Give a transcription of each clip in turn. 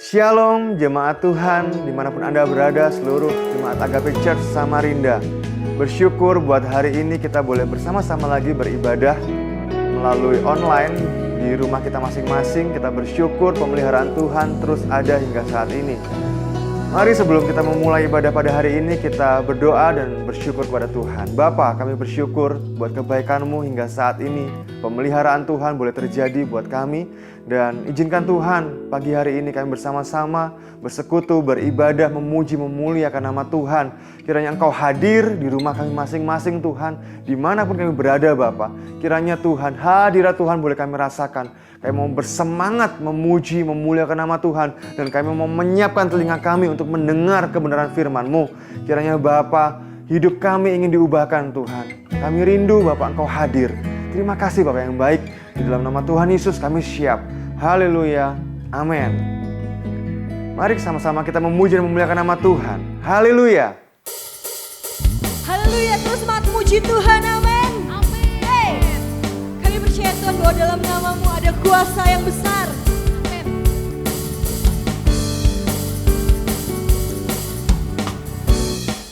Shalom jemaat Tuhan dimanapun Anda berada, seluruh jemaat Agape Church Samarinda. Bersyukur buat hari ini kita boleh bersama-sama lagi beribadah melalui online di rumah kita masing-masing. Kita bersyukur pemeliharaan Tuhan terus ada hingga saat ini. Mari sebelum kita memulai ibadah pada hari ini, kita berdoa dan bersyukur kepada Tuhan. Bapa, kami bersyukur buat kebaikan-Mu hingga saat ini. Pemeliharaan Tuhan boleh terjadi buat kami. Dan izinkan Tuhan, pagi hari ini kami bersama-sama bersekutu, beribadah, memuji, memuliakan nama Tuhan. Kiranya Engkau hadir di rumah kami masing-masing Tuhan, dimanapun kami berada Bapa. Kiranya Tuhan, hadirat Tuhan boleh kami rasakan. Kami mau bersemangat memuji, memuliakan nama Tuhan. Dan kami mau menyiapkan telinga kami untuk mendengar kebenaran firman-Mu. Kiranya Bapa, hidup kami ingin diubahkan Tuhan. Kami rindu Bapa Engkau hadir. Terima kasih Bapa yang baik. Di dalam nama Tuhan Yesus kami siap. Haleluya. Amin. Mari sama-sama kita memuji dan memuliakan nama Tuhan. Haleluya. Haleluya, terus semangat memuji Tuhan, amin. Amin. Hey, kami percaya Tuhan bahwa dalam nama-Mu ada kuasa yang besar. Amin.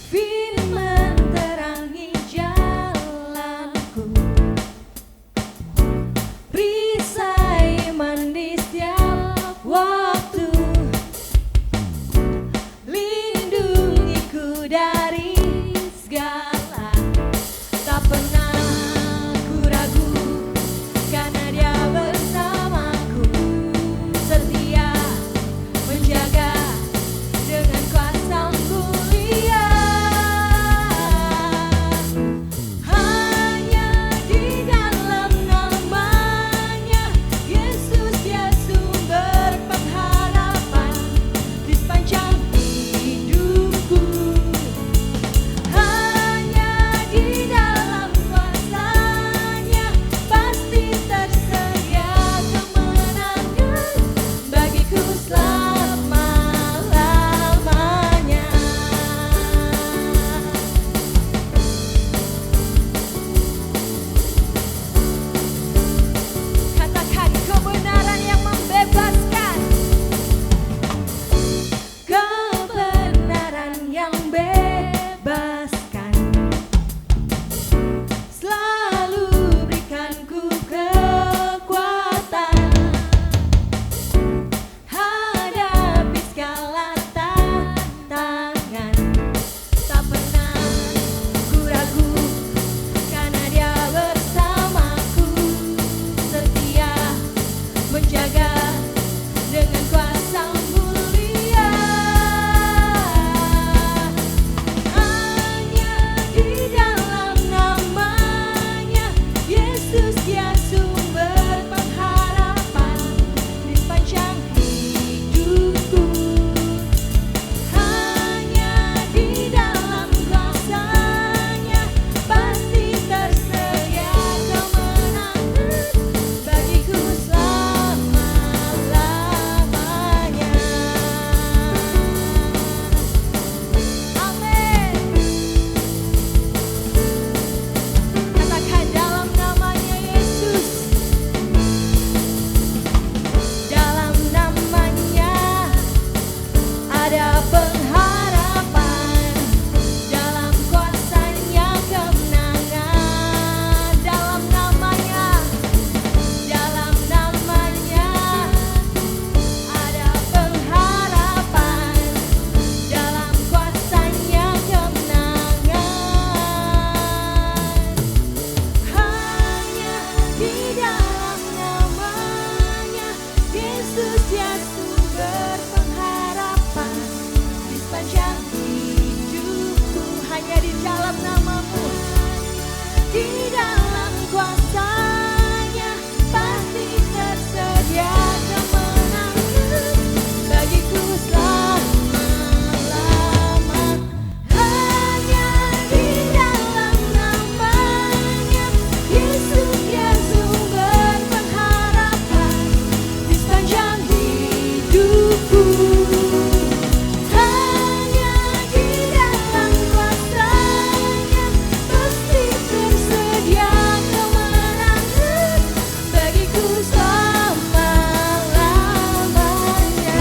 Firman terangi jalanku, perisai iman di setiap waktu, lindungiku dari segala, tak pernah ku ragu, karena Dia bersamaku, setia menjaga dengan kuasa mulia. Hanya di dalam nama-Nya Yesus, Dia sumber pengharapan di sepanjang hidupku. Hanya di dalam kuasa-Nya pasti tersedia kemenangan bagiku selama-lamanya. Katakan kebenaran yang membebaskan. Kebenaran yang bebaskan selalu berikanku kekuatan hadapi segala tantangan. Tak pernah ku ragu, karena Dia bersamaku, setia menjaga dengan kuasa mulia. Hanya di dalam nama-Nya Yesus, Dia sumber pengharapan di sepanjang hidupku. Hanya di dalam kuasa-Nya pasti tersedia kemenangan bagiku selama-lamanya. Amin. Katakan dalam nama-Nya Yesus. Dalam nama-Nya ada pengharapan, dalam kuasa-Nya kemenangan. Dalam nama-Nya ada pengharapan, dalam kuasa-Nya kemenangan. Hanya di dalam nama-Nya Yesus, Dia sumber pengharapan di sepanjang hidupku. Hanya di dalam nama-Mu, di dalam kuasa-Nya pasti tersedia kemenangan bagiku selama-lamanya. Hanya di dalam nama-Nya Yesus, Dia sumber pengharapan di sepanjang hidupku. Hanya di dalam kuasa-Nya pasti tersedia kemenangan bagiku selama-lamanya.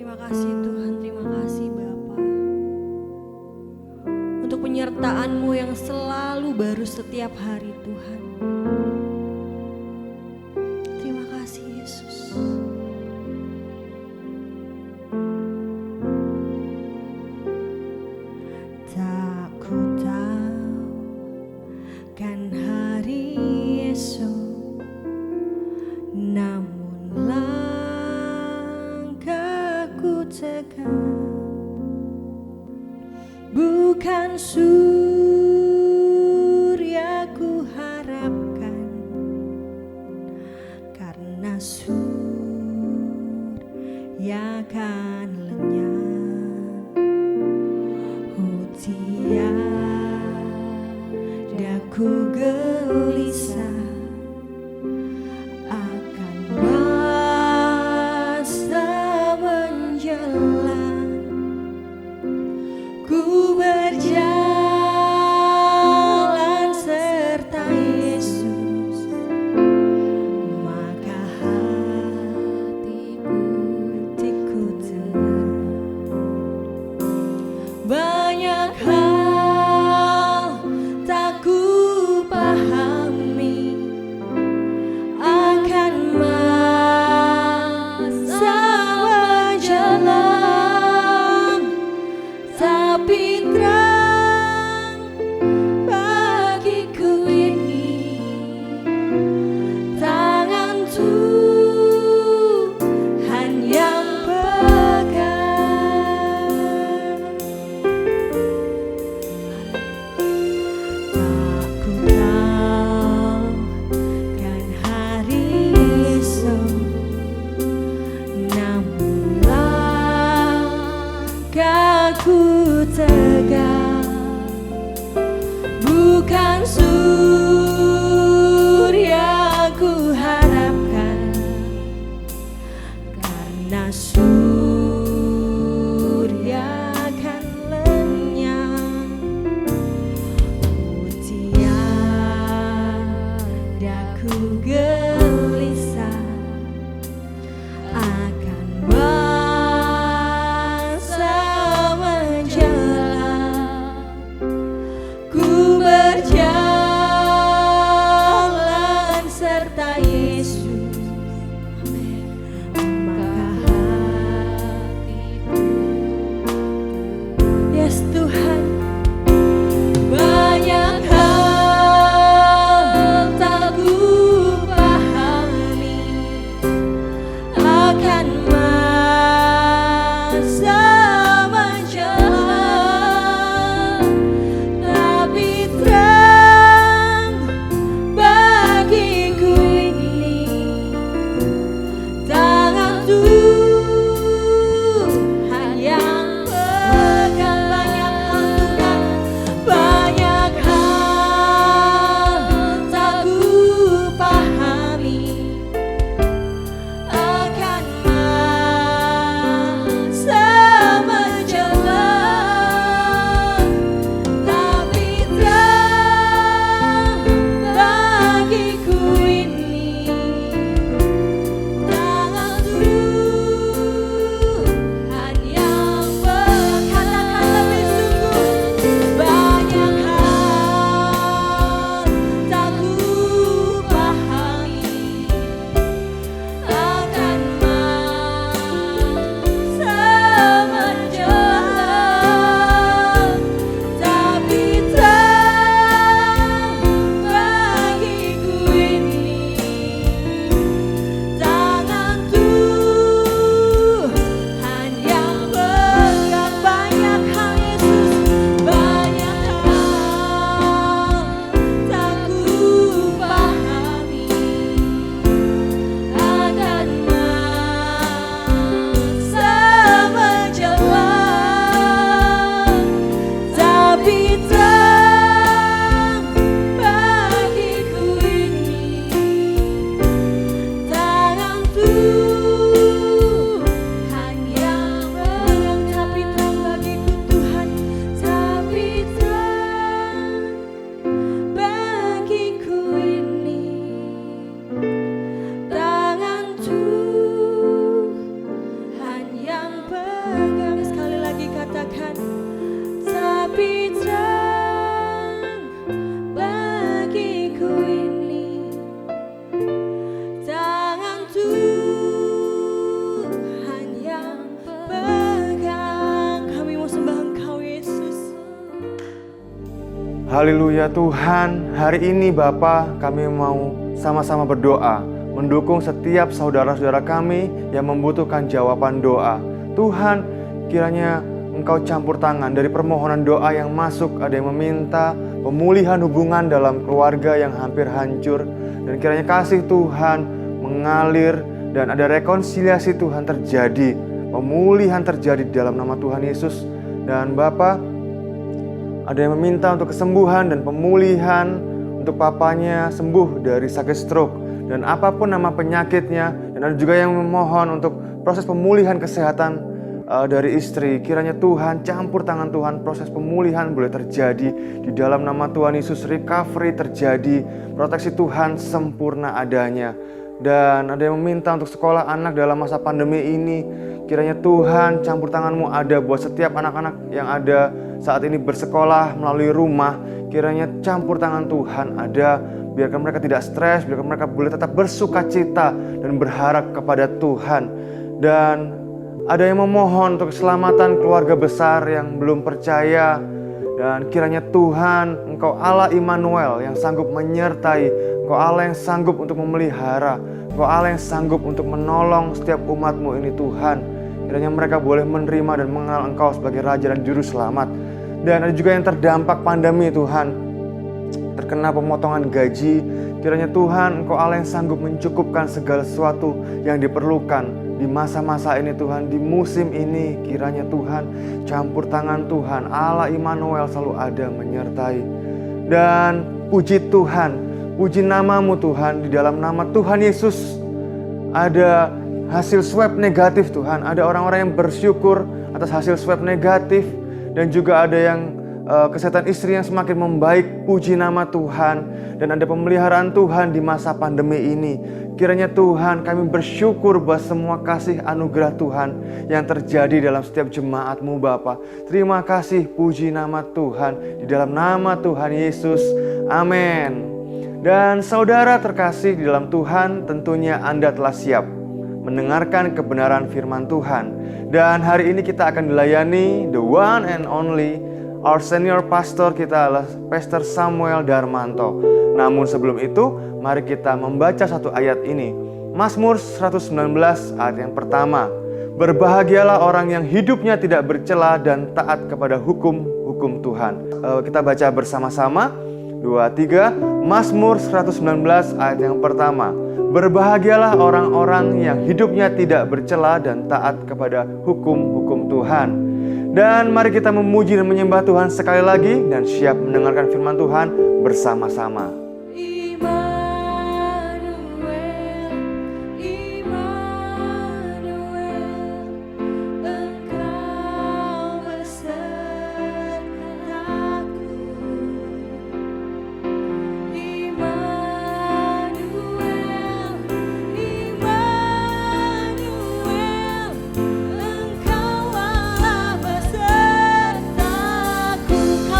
Terima kasih Tuhan, terima kasih Bapa untuk penyertaan-Mu yang selalu baru setiap hari Tuhan. Terima kasih Yesus. Tak ku tahu kan hari esok, namun langkahku tegak, bukan surya ku harapkan, karena surya kan lenyap. Oh tiada ku gelisah akan masa menjelang. Ku berjalan serta Yesus, maka hatiku tenang. Banyak hal tak ku pahami akan masa menjelang, tapi terang bagiku ini tangan Tuhan yang pegang. Tak ku tahu kan hari esok, namun langkahku tegak, bukan surya ku harapkan, karena surya kan lenyap. Oh tiada ku gelisah akan masa menjelang. Ku berjalan serta Yesus, maka hatiku, yes Tuhan. Banyak hal tak ku pahami akan masa menjelang, tapi terang bagiku ini tangan Tuhan yang pegang. Banyak hal tak ku pahami akan masa menjelang, tapi terang bagiku ini tangan Tuhan yang pegang. Katakan lebih sungguh, banyak hal tak ku pahami akan masa menjelang, tapi terang bagiku ini tangan Tuhan yang pegang. Banyak hal Yesus, banyak hal tak ku pahami akan masa menjelang, tapi terang bagiku ini tangan Tuhan yang pegang. Tapi terang bagiku Tuhan, tapi terang bagiku ini tangan Tuhan yang pegang. Haleluya Tuhan, hari ini Bapa kami mau sama-sama berdoa, mendukung setiap saudara-saudara kami yang membutuhkan jawaban doa. Tuhan, kiranya Engkau campur tangan dari permohonan doa yang masuk. Ada yang meminta pemulihan hubungan dalam keluarga yang hampir hancur, dan kiranya kasih Tuhan mengalir dan ada rekonsiliasi Tuhan terjadi, pemulihan terjadi di dalam nama Tuhan Yesus. Dan Bapa, ada yang meminta untuk kesembuhan dan pemulihan untuk papanya sembuh dari sakit stroke dan apapun nama penyakitnya. Dan ada juga yang memohon untuk proses pemulihan kesehatan dari istri. Kiranya Tuhan campur tangan Tuhan, proses pemulihan boleh terjadi di dalam nama Tuhan Yesus. Recovery terjadi, proteksi Tuhan sempurna adanya. Dan ada yang meminta untuk sekolah anak dalam masa pandemi ini. Kiranya Tuhan campur tangan-Mu ada buat setiap anak-anak yang ada saat ini bersekolah melalui rumah. Kiranya campur tangan Tuhan ada, biarkan mereka tidak stres, biarkan mereka boleh tetap bersuka cita dan berharap kepada Tuhan. Dan ada yang memohon untuk keselamatan keluarga besar yang belum percaya. Dan kiranya Tuhan, Engkau Allah Immanuel yang sanggup menyertai, Engkau Allah yang sanggup untuk memelihara, Engkau Allah yang sanggup untuk menolong setiap umat-Mu ini Tuhan. Kiranya mereka boleh menerima dan mengenal Engkau sebagai Raja dan Juru Selamat. Dan ada juga yang terdampak pandemi Tuhan, terkena pemotongan gaji. Kiranya Tuhan, Engkau Allah yang sanggup mencukupkan segala sesuatu yang diperlukan di masa-masa ini Tuhan, di musim ini. Kiranya Tuhan, campur tangan Tuhan, Allah Immanuel selalu ada menyertai. Dan puji Tuhan, puji nama-Mu Tuhan, di dalam nama Tuhan Yesus ada hasil swab negatif Tuhan. Ada orang-orang yang bersyukur atas hasil swab negatif. Dan juga ada yang kesehatan istri yang semakin membaik, puji nama Tuhan. Dan ada pemeliharaan Tuhan di masa pandemi ini. Kiranya Tuhan, kami bersyukur buat semua kasih anugerah Tuhan yang terjadi dalam setiap jemaat-Mu Bapa. Terima kasih, puji nama Tuhan, di dalam nama Tuhan Yesus. Amin. Dan saudara terkasih di dalam Tuhan, tentunya Anda telah siap mendengarkan kebenaran firman Tuhan. Dan hari ini kita akan dilayani the one and only our senior pastor, kita adalah Pastor Samuel Darmanto. Namun sebelum itu, mari kita membaca satu ayat ini. Mazmur 119 ayat yang pertama. Berbahagialah orang yang hidupnya tidak bercela dan taat kepada hukum-hukum Tuhan. Kita baca bersama-sama. 2, 3. Mazmur 119 ayat yang pertama. Berbahagialah orang-orang yang hidupnya tidak bercela dan taat kepada hukum-hukum Tuhan. Dan mari kita memuji dan menyembah Tuhan sekali lagi dan siap mendengarkan firman Tuhan bersama-sama.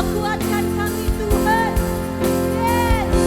Kuatkan kami Tuhan. Yes.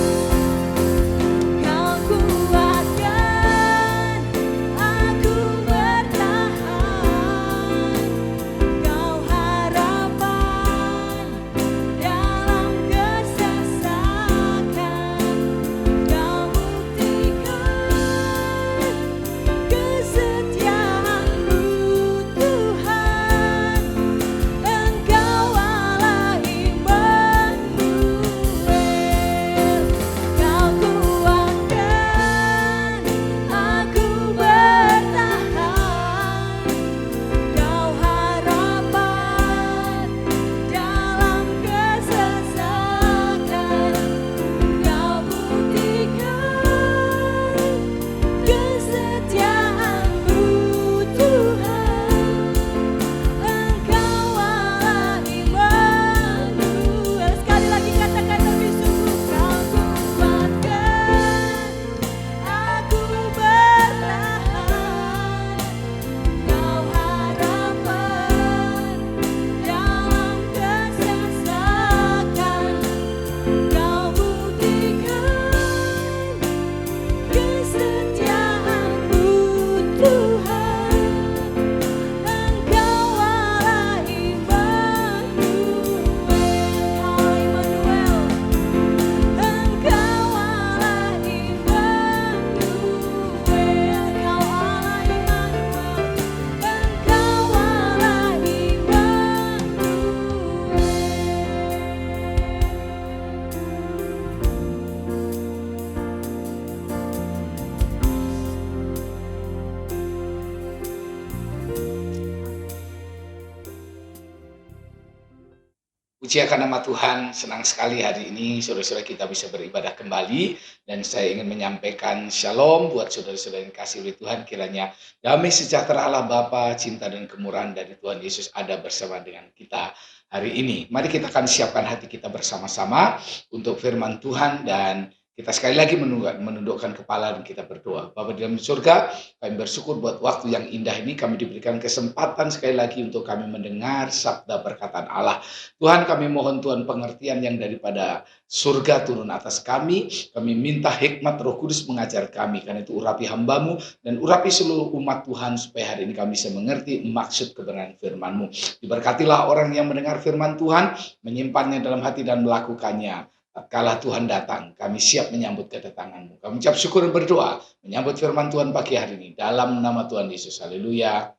Puji akan nama Tuhan, senang sekali hari ini saudara-saudara kita bisa beribadah kembali. Dan saya ingin menyampaikan shalom buat saudara-saudara yang kasih oleh Tuhan. Kiranya damai sejahtera Allah Bapa, cinta dan kemurahan dari Tuhan Yesus ada bersama dengan kita hari ini. Mari kita akan siapkan hati kita bersama-sama untuk firman Tuhan, dan kita sekali lagi menundukkan kepala dan kita berdoa. Bapa di dalam surga, kami bersyukur buat waktu yang indah ini. Kami diberikan kesempatan sekali lagi untuk kami mendengar sabda perkataan Allah. Tuhan, kami mohon Tuhan pengertian yang daripada surga turun atas kami. Kami minta hikmat Roh Kudus mengajar kami. Karena itu urapi hamba-Mu dan urapi seluruh umat Tuhan supaya hari ini kami bisa mengerti maksud kebenaran firman-Mu. Diberkatilah orang yang mendengar firman Tuhan, menyimpannya dalam hati dan melakukannya. Tatkala Tuhan datang, kami siap menyambut kedatangan-Mu. Kami ucap syukur dan berdoa menyambut firman Tuhan pagi hari ini dalam nama Tuhan Yesus. Haleluya.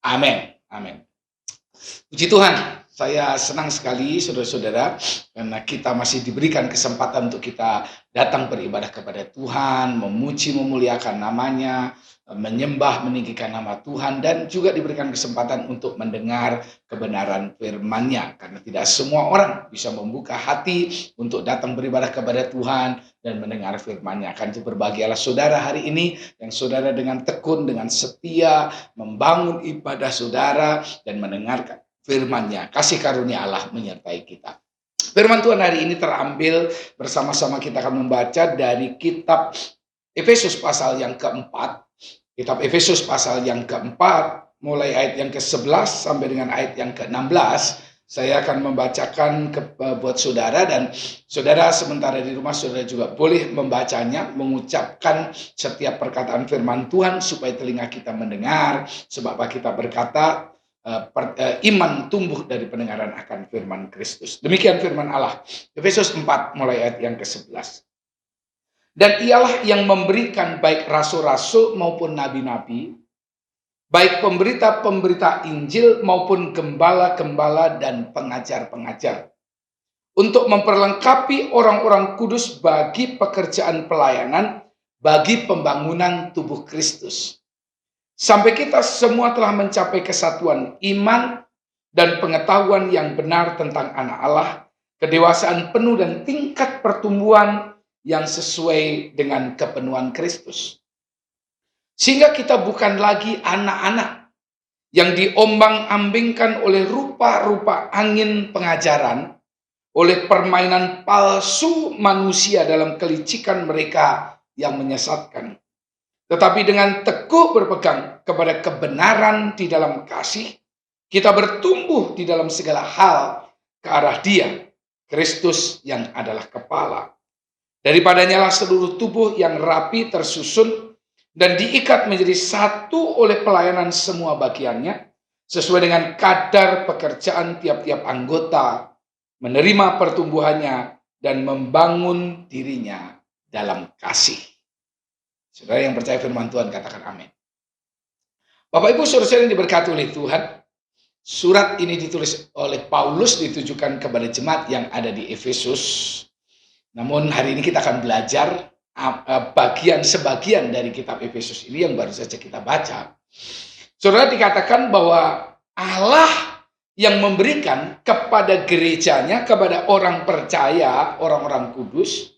Amin. Amin. Puji Tuhan, saya senang sekali saudara-saudara karena kita masih diberikan kesempatan untuk kita datang beribadah kepada Tuhan, memuji memuliakan namanya, menyembah meninggikan nama Tuhan, dan juga diberikan kesempatan untuk mendengar kebenaran firman-Nya, karena tidak semua orang bisa membuka hati untuk datang beribadah kepada Tuhan dan mendengar firman-Nya. Akan itu berbahagialah saudara hari ini yang saudara dengan tekun, dengan setia membangun ibadah saudara dan mendengarkan firman-Nya. Kasih karunia Allah menyertai kita. Firman Tuhan hari ini terambil bersama-sama, kita akan membaca dari kitab Efesus pasal yang keempat. Kitab Efesus pasal yang keempat, mulai ayat yang ke-11 sampai dengan ayat yang ke-16. Saya akan membacakan buat saudara, dan saudara sementara di rumah saudara juga boleh membacanya, mengucapkan setiap perkataan firman Tuhan supaya telinga kita mendengar. Sebab kita berkata, iman tumbuh dari pendengaran akan firman Kristus. Demikian firman Allah. Efesus 4 mulai ayat yang ke-11. Dan ialah yang memberikan baik rasul-rasul maupun nabi-nabi, baik pemberita-pemberita Injil maupun gembala-gembala dan pengajar-pengajar, untuk memperlengkapi orang-orang kudus bagi pekerjaan pelayanan, bagi pembangunan tubuh Kristus. Sampai kita semua telah mencapai kesatuan iman dan pengetahuan yang benar tentang anak Allah, kedewasaan penuh dan tingkat pertumbuhan yang sesuai dengan kepenuhan Kristus. Sehingga kita bukan lagi anak-anak yang diombang-ambingkan oleh rupa-rupa angin pengajaran, oleh permainan palsu manusia dalam kelicikan mereka yang menyesatkan. Tetapi dengan teguh berpegang kepada kebenaran di dalam kasih, kita bertumbuh di dalam segala hal ke arah Dia, Kristus yang adalah kepala. Daripadanya lah seluruh tubuh yang rapi tersusun dan diikat menjadi satu oleh pelayanan semua bagiannya, sesuai dengan kadar pekerjaan tiap-tiap anggota, menerima pertumbuhannya dan membangun dirinya dalam kasih. Saudara yang percaya firman Tuhan katakan amin. Bapak Ibu saudara yang diberkati oleh Tuhan, surat ini ditulis oleh Paulus, ditujukan kepada jemaat yang ada di Efesus. Namun hari ini kita akan belajar sebagian dari kitab Efesus ini yang baru saja kita baca. Saudara, dikatakan bahwa Allah yang memberikan kepada gerejanya, kepada orang percaya, orang-orang kudus.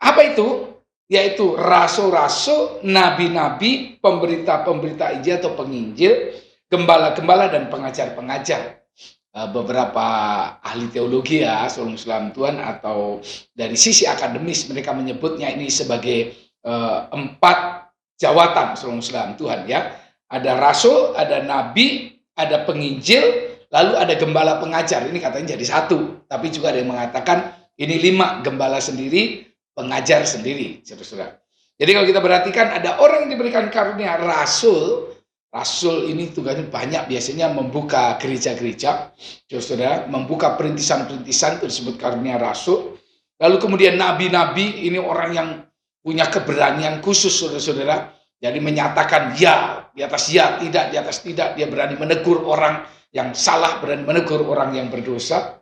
Apa itu? Yaitu rasul-rasul, nabi-nabi, pemberita-pemberita Injil atau penginjil, gembala-gembala dan pengajar-pengajar. Beberapa ahli teologi ya, saudara Islam Tuhan, atau dari sisi akademis mereka menyebutnya ini sebagai 4 jawatan, saudara Islam Tuhan ya. Ada rasul, ada nabi, ada penginjil, lalu ada gembala pengajar. Ini katanya jadi satu, tapi juga ada yang mengatakan ini 5, gembala sendiri, pengajar sendiri, saudara-saudara. Jadi kalau kita perhatikan, ada orang yang diberikan karunia rasul. Rasul ini tugasnya banyak, biasanya membuka gereja-gereja, saudara, membuka perintisan-perintisan, itu disebut karunia rasul. Lalu kemudian nabi-nabi, ini orang yang punya keberanian khusus, saudara-saudara. Jadi menyatakan ya, di atas ya, tidak, di atas tidak. Dia berani menegur orang yang salah, berani menegur orang yang berdosa.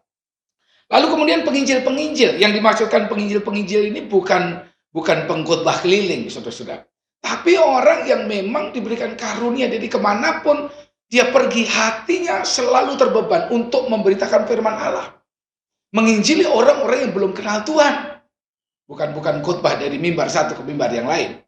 Lalu kemudian penginjil-penginjil, yang dimaksudkan penginjil-penginjil ini bukan pengkhotbah keliling, saudara-saudara. Tapi orang yang memang diberikan karunia, jadi kemanapun dia pergi hatinya selalu terbeban untuk memberitakan firman Allah. menginjili orang-orang yang belum kenal Tuhan. Bukan khotbah dari mimbar satu ke mimbar yang lain.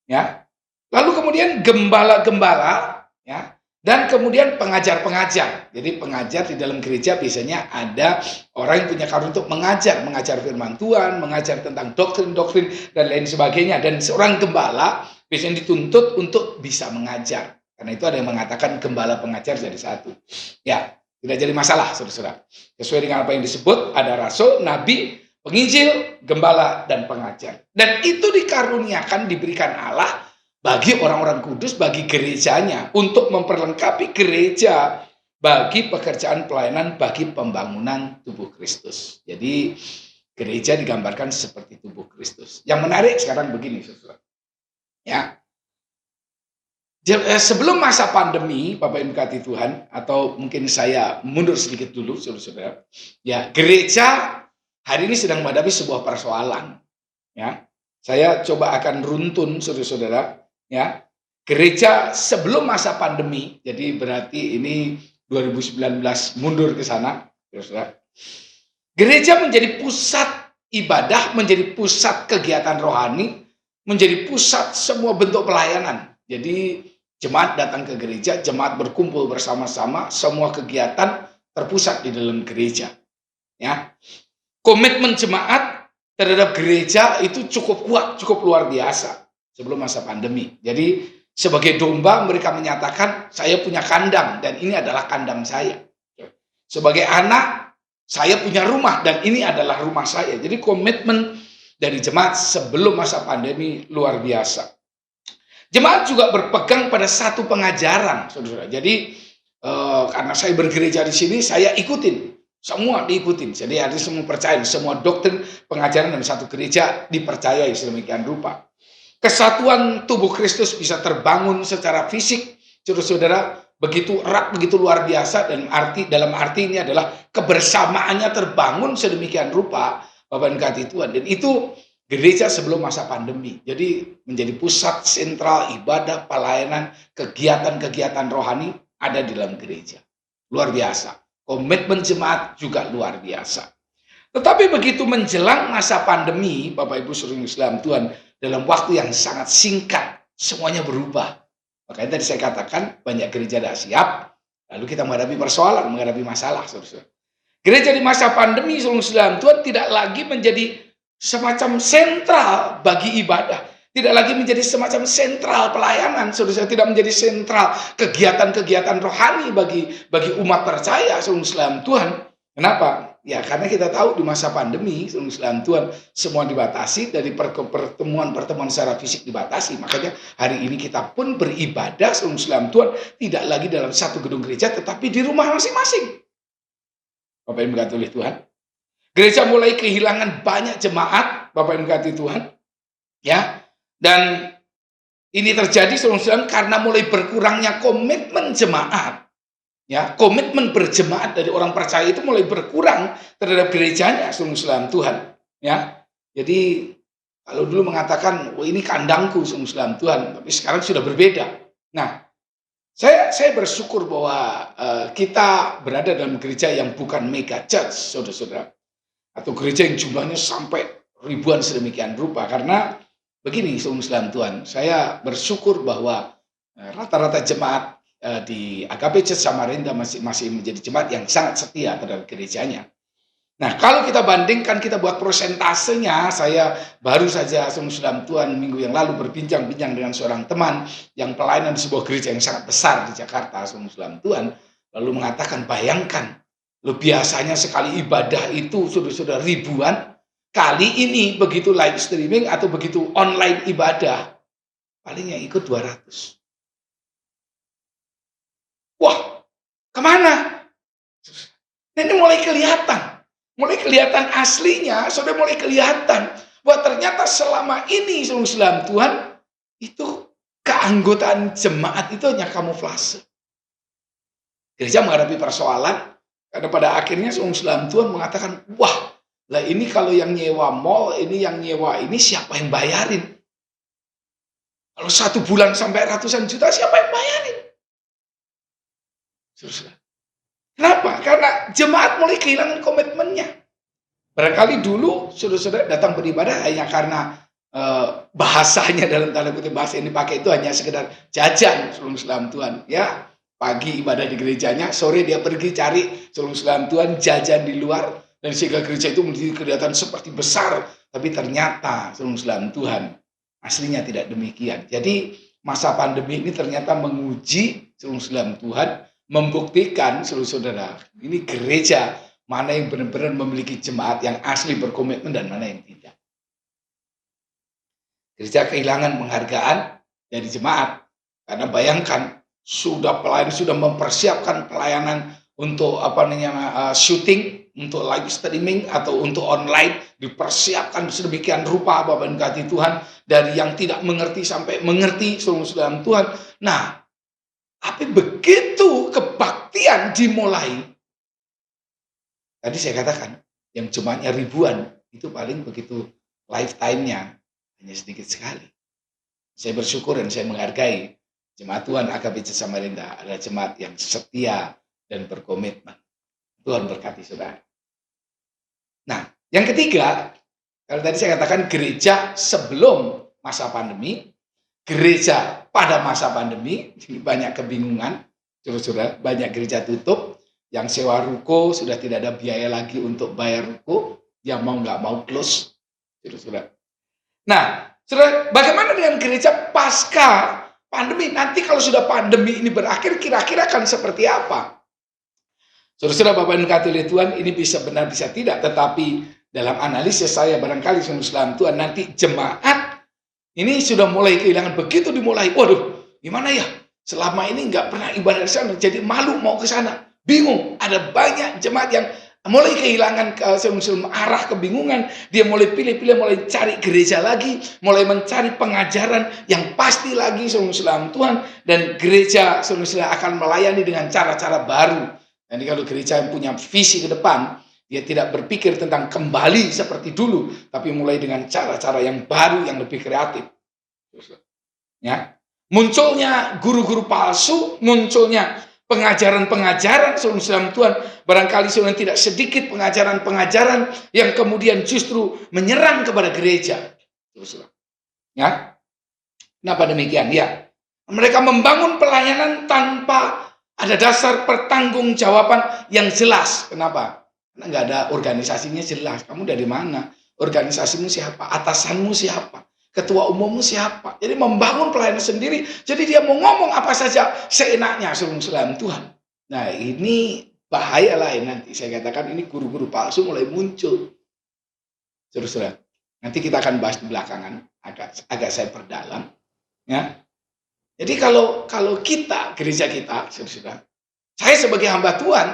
Ya. Lalu kemudian gembala-gembala, ya, dan kemudian pengajar-pengajar. Jadi pengajar di dalam gereja biasanya ada orang yang punya karunia untuk mengajar firman Tuhan, mengajar tentang doktrin-doktrin dan lain sebagainya. Dan seorang gembala biasanya dituntut untuk bisa mengajar. Karena itu ada yang mengatakan gembala pengajar jadi satu. Ya, tidak jadi masalah, saudara-saudara. Sesuai dengan apa yang disebut, ada rasul, nabi, penginjil, gembala, dan pengajar. Dan itu dikaruniakan, diberikan Allah bagi orang-orang kudus, bagi gerejanya, untuk memperlengkapi gereja bagi pekerjaan pelayanan, bagi pembangunan tubuh Kristus. Jadi gereja digambarkan seperti tubuh Kristus. Yang menarik sekarang begini, saudara. Ya, sebelum masa pandemi, Bapak Ibu kasih Tuhan, atau mungkin saya mundur sedikit dulu, saudara-saudara. Ya, gereja hari ini sedang menghadapi sebuah persoalan. Ya, saya coba akan runtun, saudara-saudara. Ya, gereja sebelum masa pandemi, jadi berarti ini 2019 mundur ke sana, saudara. Gereja menjadi pusat ibadah, menjadi pusat kegiatan rohani, menjadi pusat semua bentuk pelayanan. Jadi jemaat datang ke gereja, jemaat berkumpul bersama-sama, semua kegiatan terpusat di dalam gereja. Ya, komitmen jemaat terhadap gereja itu cukup kuat, cukup luar biasa sebelum masa pandemi. Jadi sebagai domba mereka menyatakan saya punya kandang dan ini adalah kandang saya. Sebagai anak saya punya rumah dan ini adalah rumah saya. Jadi komitmen dari jemaat sebelum masa pandemi luar biasa. Jemaat juga berpegang pada satu pengajaran, saudara. Jadi karena saya bergereja di sini, saya ikutin. Semua diikutin. Jadi artinya semua percaya, semua doktrin pengajaran dalam satu gereja dipercayai sedemikian rupa. Kesatuan tubuh Kristus bisa terbangun secara fisik, saudara-saudara, begitu erat, begitu luar biasa, dan dalam arti ini adalah kebersamaannya terbangun sedemikian rupa, Bapak dan kasih Tuhan. Dan itu gereja sebelum masa pandemi. Jadi menjadi pusat sentral ibadah, pelayanan, kegiatan-kegiatan rohani ada di dalam gereja. Luar biasa. Komitmen jemaat juga luar biasa. Tetapi begitu menjelang masa pandemi, Bapak Ibu saudara Islam Tuhan, dalam waktu yang sangat singkat, semuanya berubah. Makanya tadi saya katakan, banyak gereja tidak siap, lalu kita menghadapi persoalan, menghadapi masalah. Saudara. Gereja di masa pandemi, saudara Islam Tuhan, tidak lagi menjadi semacam sentral bagi ibadah. Tidak lagi menjadi semacam sentral pelayanan, saudara, tidak menjadi sentral kegiatan-kegiatan rohani bagi umat percaya, saudara Islam Tuhan. Kenapa? Ya karena kita tahu di masa pandemi, saudara Islam Tuhan, semua dibatasi, dari pertemuan-pertemuan secara fisik dibatasi. Makanya hari ini kita pun beribadah, saudara Islam Tuhan, tidak lagi dalam satu gedung gereja, tetapi di rumah masing-masing. Bapak Ibu kasih oleh Tuhan. Gereja mulai kehilangan banyak jemaat, Bapak Ibu kasih Tuhan. Ya, dan ini terjadi, saudara, karena mulai berkurangnya komitmen jemaat. Ya, komitmen berjemaat dari orang percaya itu mulai berkurang terhadap gerejanya, saudara Tuhan. Ya, jadi kalau dulu mengatakan, oh ini kandangku, saudara Tuhan, tapi sekarang sudah berbeda. Nah, saya bersyukur bahwa kita berada dalam gereja yang bukan mega church, saudara-saudara, atau gereja yang jumlahnya sampai ribuan sedemikian rupa. Karena begini, saudara Tuhan, saya bersyukur bahwa rata-rata jemaat di Agape Church Samarinda masih menjadi jemaat yang sangat setia terhadap gerejanya. Nah, kalau kita bandingkan, kita buat prosentasenya, saya baru saja saudara Tuhan minggu yang lalu berbincang-bincang dengan seorang teman yang pelayanan di sebuah gereja yang sangat besar di Jakarta, saudara Tuhan, lalu mengatakan, bayangkan, lo biasanya sekali ibadah itu saudara-saudara ribuan, kali ini begitu live streaming atau begitu online ibadah, paling yang ikut 200. Wah, kemana? Ini mulai kelihatan aslinya, saudara, mulai kelihatan bahwa ternyata selama ini, saudara Tuhan, itu keanggotaan jemaat itu hanya kamuflase. Gereja menghadapi persoalan, karena pada akhirnya saudara Tuhan mengatakan, wah, lah ini kalau yang nyewa mall, ini yang nyewa ini siapa yang bayarin? Kalau 1 bulan sampai ratusan juta, siapa yang bayarin? Kenapa? Karena jemaat mulai kehilangan komitmen. Barangkali dulu saudara-saudara datang beribadah hanya karena bahasanya, dalam tanda kutip bahasa yang dipakai itu hanya sekedar jajan sebelum salam Tuhan. Ya, pagi ibadah di gerejanya, sore dia pergi cari sebelum salam Tuhan jajan di luar, dan sehingga gereja itu menjadi kelihatan seperti besar. Tapi ternyata sebelum salam Tuhan aslinya tidak demikian. Jadi masa pandemi ini ternyata menguji sebelum salam Tuhan, membuktikan saudara-saudara ini gereja mana yang benar-benar memiliki jemaat yang asli berkomitmen dan mana yang tidak. Gereja kehilangan penghargaan dari jemaat. Karena bayangkan, pelayan sudah mempersiapkan pelayanan untuk syuting, untuk live streaming atau untuk online, dipersiapkan sedemikian rupa Bapak dan Tuhan, dari yang tidak mengerti sampai mengerti saudara Tuhan. Nah, tapi begitu kebaktian dimulai, tadi saya katakan, yang jemaatnya ribuan, itu paling begitu lifetime-nya hanya sedikit sekali. Saya bersyukur dan saya menghargai jemaat Tuhan AKBC Samarinda adalah jemaat yang setia dan berkomitmen. Tuhan berkati saudara. Nah, yang ketiga, kalau tadi saya katakan gereja sebelum masa pandemi, gereja pada masa pandemi, banyak kebingungan, saudara, banyak gereja tutup, yang sewa ruko sudah tidak ada biaya lagi untuk bayar ruko, yang mau nggak mau close, saudara. Nah, saudara, bagaimana dengan gereja pasca pandemi? Nanti kalau sudah pandemi ini berakhir, kira-kira akan seperti apa? Saudara-saudara, Bapak dan Katolik Tuhan, ini bisa benar bisa tidak, tetapi dalam analisis saya barangkali saudara Tuhan, nanti jemaat ini sudah mulai kehilangan, begitu dimulai, waduh, gimana ya? Selama ini nggak pernah ibadah di sana, jadi malu mau ke sana, bingung. Ada banyak jemaat yang mulai kehilangan arah, kebingungan. Dia mulai pilih-pilih, mulai cari gereja lagi, mulai mencari pengajaran yang pasti lagi saudara Tuhan, dan gereja saudara akan melayani dengan cara-cara baru. Jadi kalau gereja yang punya visi ke depan, dia tidak berpikir tentang kembali seperti dulu, tapi mulai dengan cara-cara yang baru, yang lebih kreatif. Ya, munculnya guru-guru palsu, munculnya pengajaran-pengajaran saudara Tuhan, barangkali saudara tidak sedikit pengajaran-pengajaran yang kemudian justru menyerang kepada gereja. Ya, kenapa demikian? Ya, mereka membangun pelayanan tanpa ada dasar pertanggungjawaban yang jelas. Kenapa? Karena nggak ada organisasinya jelas. Kamu dari mana? Organisasimu siapa? Atasanmu siapa? Ketua umummu siapa? Jadi membangun pelayanan sendiri. Jadi dia mau ngomong apa saja seenaknya sebelum Tuhan. Nah, ini bahaya lain nanti. Saya katakan ini guru-guru palsu mulai muncul. Saudara-saudara, nanti kita akan bahas di belakangan. Agak saya perdalam. Ya. Jadi kalau kita, gereja kita, saudara, saya sebagai hamba Tuhan,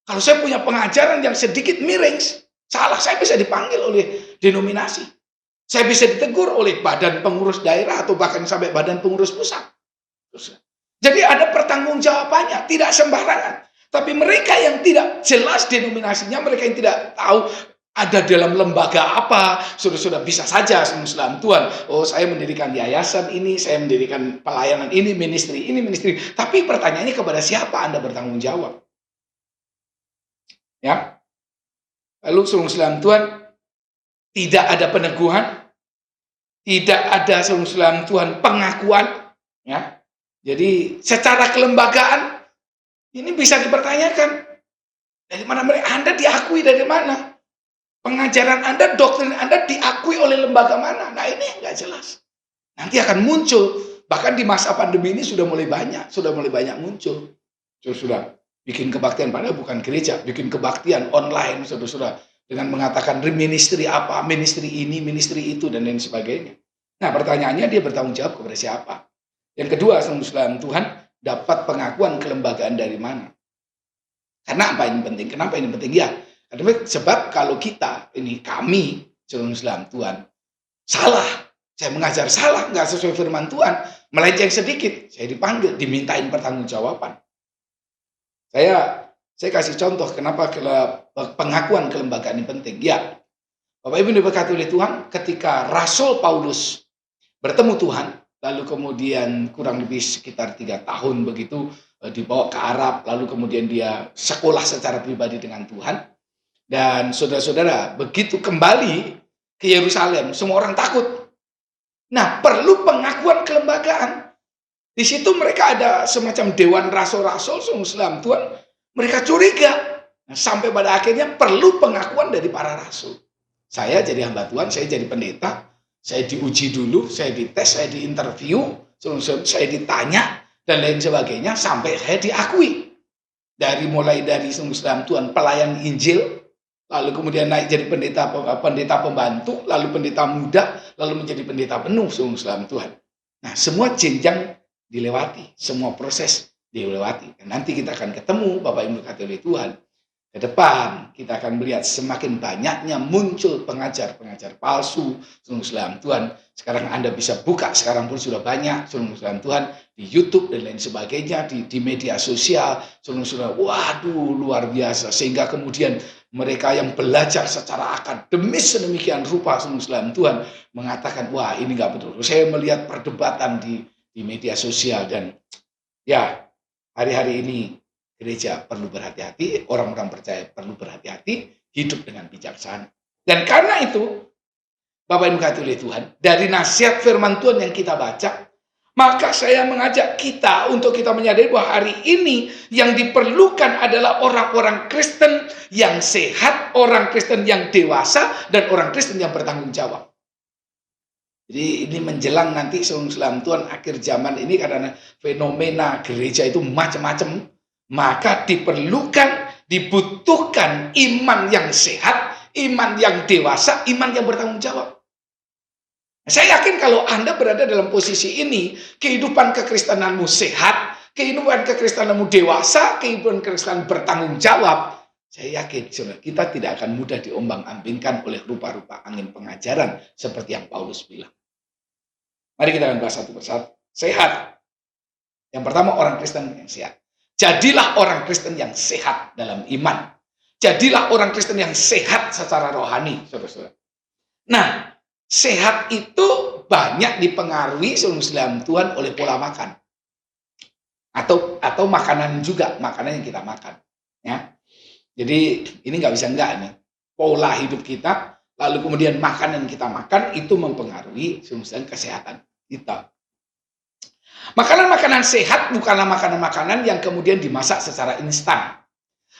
kalau saya punya pengajaran yang sedikit miring, salah, saya bisa dipanggil oleh denominasi. Saya bisa ditegur oleh badan pengurus daerah atau bahkan sampai badan pengurus pusat. Jadi ada pertanggungjawabannya, tidak sembarangan. Tapi mereka yang tidak jelas denominasinya, mereka yang tidak tahu ada dalam lembaga apa, sudah bisa saja sebelum Tuhan. Oh, saya mendirikan yayasan ini, saya mendirikan pelayanan ini, ministry. Tapi pertanyaannya kepada siapa Anda bertanggung jawab? Ya. Lalu sebelum Tuhan, tidak ada peneguhan, tidak ada sebelum Tuhan pengakuan. Ya. Jadi secara kelembagaan ini bisa dipertanyakan. Dari mana mereka? Anda diakui dari mana? Pengajaran Anda, doktrin Anda diakui oleh lembaga mana? Nah, ini nggak jelas. Nanti akan muncul. Bahkan di masa pandemi ini sudah mulai banyak muncul. Sudah bikin kebaktian, padahal bukan gereja, bikin kebaktian online, saudara-saudara, dengan mengatakan ministry apa, ministry ini, ministry itu, dan lain sebagainya. Nah, pertanyaannya dia bertanggung jawab kepada siapa? Yang kedua, saudara Tuhan, dapat pengakuan kelembagaan dari mana? Karena apa ini penting? Kenapa ini penting? Ya, sebab kalau kita, kami, saudara Tuhan, salah, saya mengajar salah, nggak sesuai firman Tuhan, melenceng sedikit, saya dipanggil, dimintain pertanggungjawaban. Saya kasih contoh kenapa pengakuan kelembagaan ini penting. Ya, Bapak Ibu diberkati oleh Tuhan, ketika Rasul Paulus bertemu Tuhan, lalu kemudian kurang lebih sekitar 3 tahun begitu dibawa ke Arab, lalu kemudian dia sekolah secara pribadi dengan Tuhan. Dan saudara-saudara, begitu kembali ke Yerusalem, semua orang takut. Nah, perlu pengakuan kelembagaan. Di situ mereka ada semacam dewan rasul-rasul, Islam Tuhan. Mereka curiga. Nah, sampai pada akhirnya perlu pengakuan dari para rasul. Saya jadi hamba Tuhan, saya jadi pendeta, saya diuji dulu, saya dites, saya diinterview, saya ditanya, dan lain sebagainya, sampai saya diakui. Mulai dari Islam Tuhan, pelayan Injil, lalu kemudian naik jadi pendeta pembantu, lalu pendeta muda, lalu menjadi pendeta penuh Islam Tuhan. Nah, semua jenjang dilewati, semua proses dilewati. Dan nanti kita akan ketemu Bapak Ibu oleh Tuhan. Ke depan kita akan melihat semakin banyaknya muncul pengajar-pengajar palsu Islam Tuhan. Sekarang Anda bisa buka, sekarang pun sudah banyak Islam Tuhan di YouTube dan lain sebagainya, di media sosial. Waduh, luar biasa. Sehingga kemudian mereka yang belajar secara akademis sedemikian rupa Islam Tuhan mengatakan, wah ini nggak betul. Saya melihat perdebatan di media sosial, dan ya hari-hari ini gereja perlu berhati-hati, orang-orang percaya perlu berhati-hati, hidup dengan bijaksana. Dan karena itu, Bapak Ibu oleh Tuhan, dari nasihat firman Tuhan yang kita baca, maka saya mengajak kita untuk kita menyadari bahwa hari ini yang diperlukan adalah orang-orang Kristen yang sehat, orang Kristen yang dewasa, dan orang Kristen yang bertanggung jawab. Jadi ini menjelang nanti Islam Tuhan akhir zaman ini, karena fenomena gereja itu macam-macam, maka dibutuhkan iman yang sehat, iman yang dewasa, iman yang bertanggung jawab. Saya yakin kalau Anda berada dalam posisi ini, kehidupan kekristenanmu sehat, kehidupan kekristenanmu dewasa, kehidupan kekristenan bertanggung jawab, saya yakin kita tidak akan mudah diombang-ambingkan oleh rupa-rupa angin pengajaran seperti yang Paulus bilang. Mari kita akan bahas satu persatu. Sehat. Yang pertama, orang Kristen yang sehat. Jadilah orang Kristen yang sehat dalam iman. Jadilah orang Kristen yang sehat secara rohani, saudara-saudara. Nah, sehat itu banyak dipengaruhi Islam Tuhan oleh pola makan. Atau makanan juga, makanan yang kita makan. Ya. Jadi ini nggak bisa enggak nih. Pola hidup kita, lalu kemudian makanan yang kita makan itu mempengaruhi kesehatan kita. Makanan-makanan sehat bukanlah makanan-makanan yang kemudian dimasak secara instan.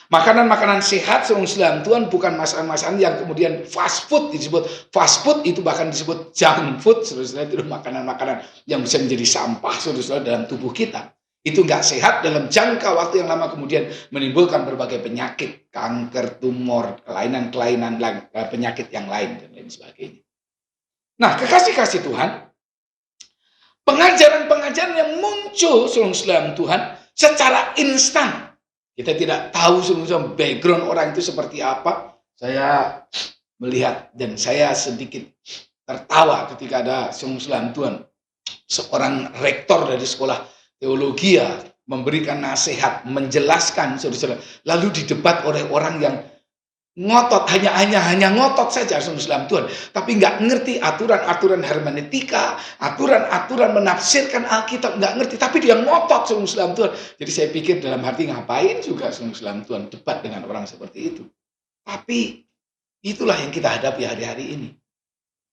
Makanan-makanan sehat Islam Tuhan bukan masakan-masakan yang kemudian fast food disebut. Fast food itu bahkan disebut junk food, saudara-saudara, itu makanan-makanan yang bisa menjadi sampah, saudara-saudara, dalam tubuh kita. Itu nggak sehat dalam jangka waktu yang lama, kemudian menimbulkan berbagai penyakit, kanker, tumor, kelainan-kelainan, penyakit yang lain, dan lain sebagainya. Nah, kekasih-kasih Tuhan, pengajaran-pengajaran yang muncul Islam Tuhan secara instan. Kita tidak tahu sebenarnya background orang itu seperti apa. Saya melihat dan saya sedikit tertawa ketika ada Islam Tuhan, seorang rektor dari sekolah teologi memberikan nasihat, menjelaskan, saudara-saudara, lalu didebat oleh orang yang ngotot, hanya ngotot saja Islam Tuhan, tapi nggak ngerti aturan-aturan hermeneutika, aturan-aturan menafsirkan Alkitab, nggak ngerti, tapi dia ngotot Islam Tuhan. Jadi saya pikir dalam hati, ngapain juga Islam Tuhan debat dengan orang seperti itu. Tapi itulah yang kita hadapi hari-hari ini.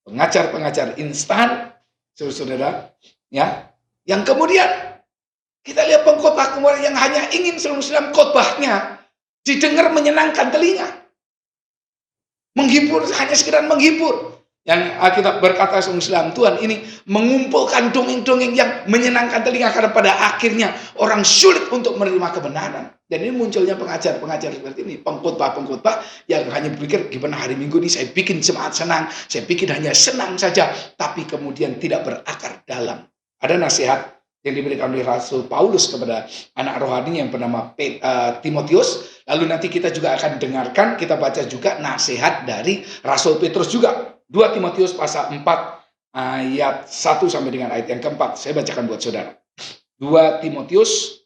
Pengajar-pengajar instan, saudara-saudara, ya, yang kemudian kita lihat pengkhotbah yang hanya ingin Islam khotbahnya didengar menyenangkan telinga. Menghibur, hanya sekedar menghibur. Yang Alkitab berkata Islam Tuhan ini mengumpulkan dongeng-dongeng yang menyenangkan telinga, karena pada akhirnya orang sulit untuk menerima kebenaran. Dan ini munculnya pengajar-pengajar seperti ini, pengkhotbah-pengkhotbah yang hanya berpikir gimana hari Minggu ini saya bikin jemaat senang, saya bikin hanya senang saja, tapi kemudian tidak berakar dalam. Ada nasihat yang diberikan oleh Rasul Paulus kepada anak rohani yang bernama Timotius. Lalu nanti kita juga akan dengarkan, kita baca juga nasihat dari Rasul Petrus juga. 2 Timotius pasal 4 ayat 1 sampai dengan ayat yang keempat. Saya bacakan buat saudara. 2 Timotius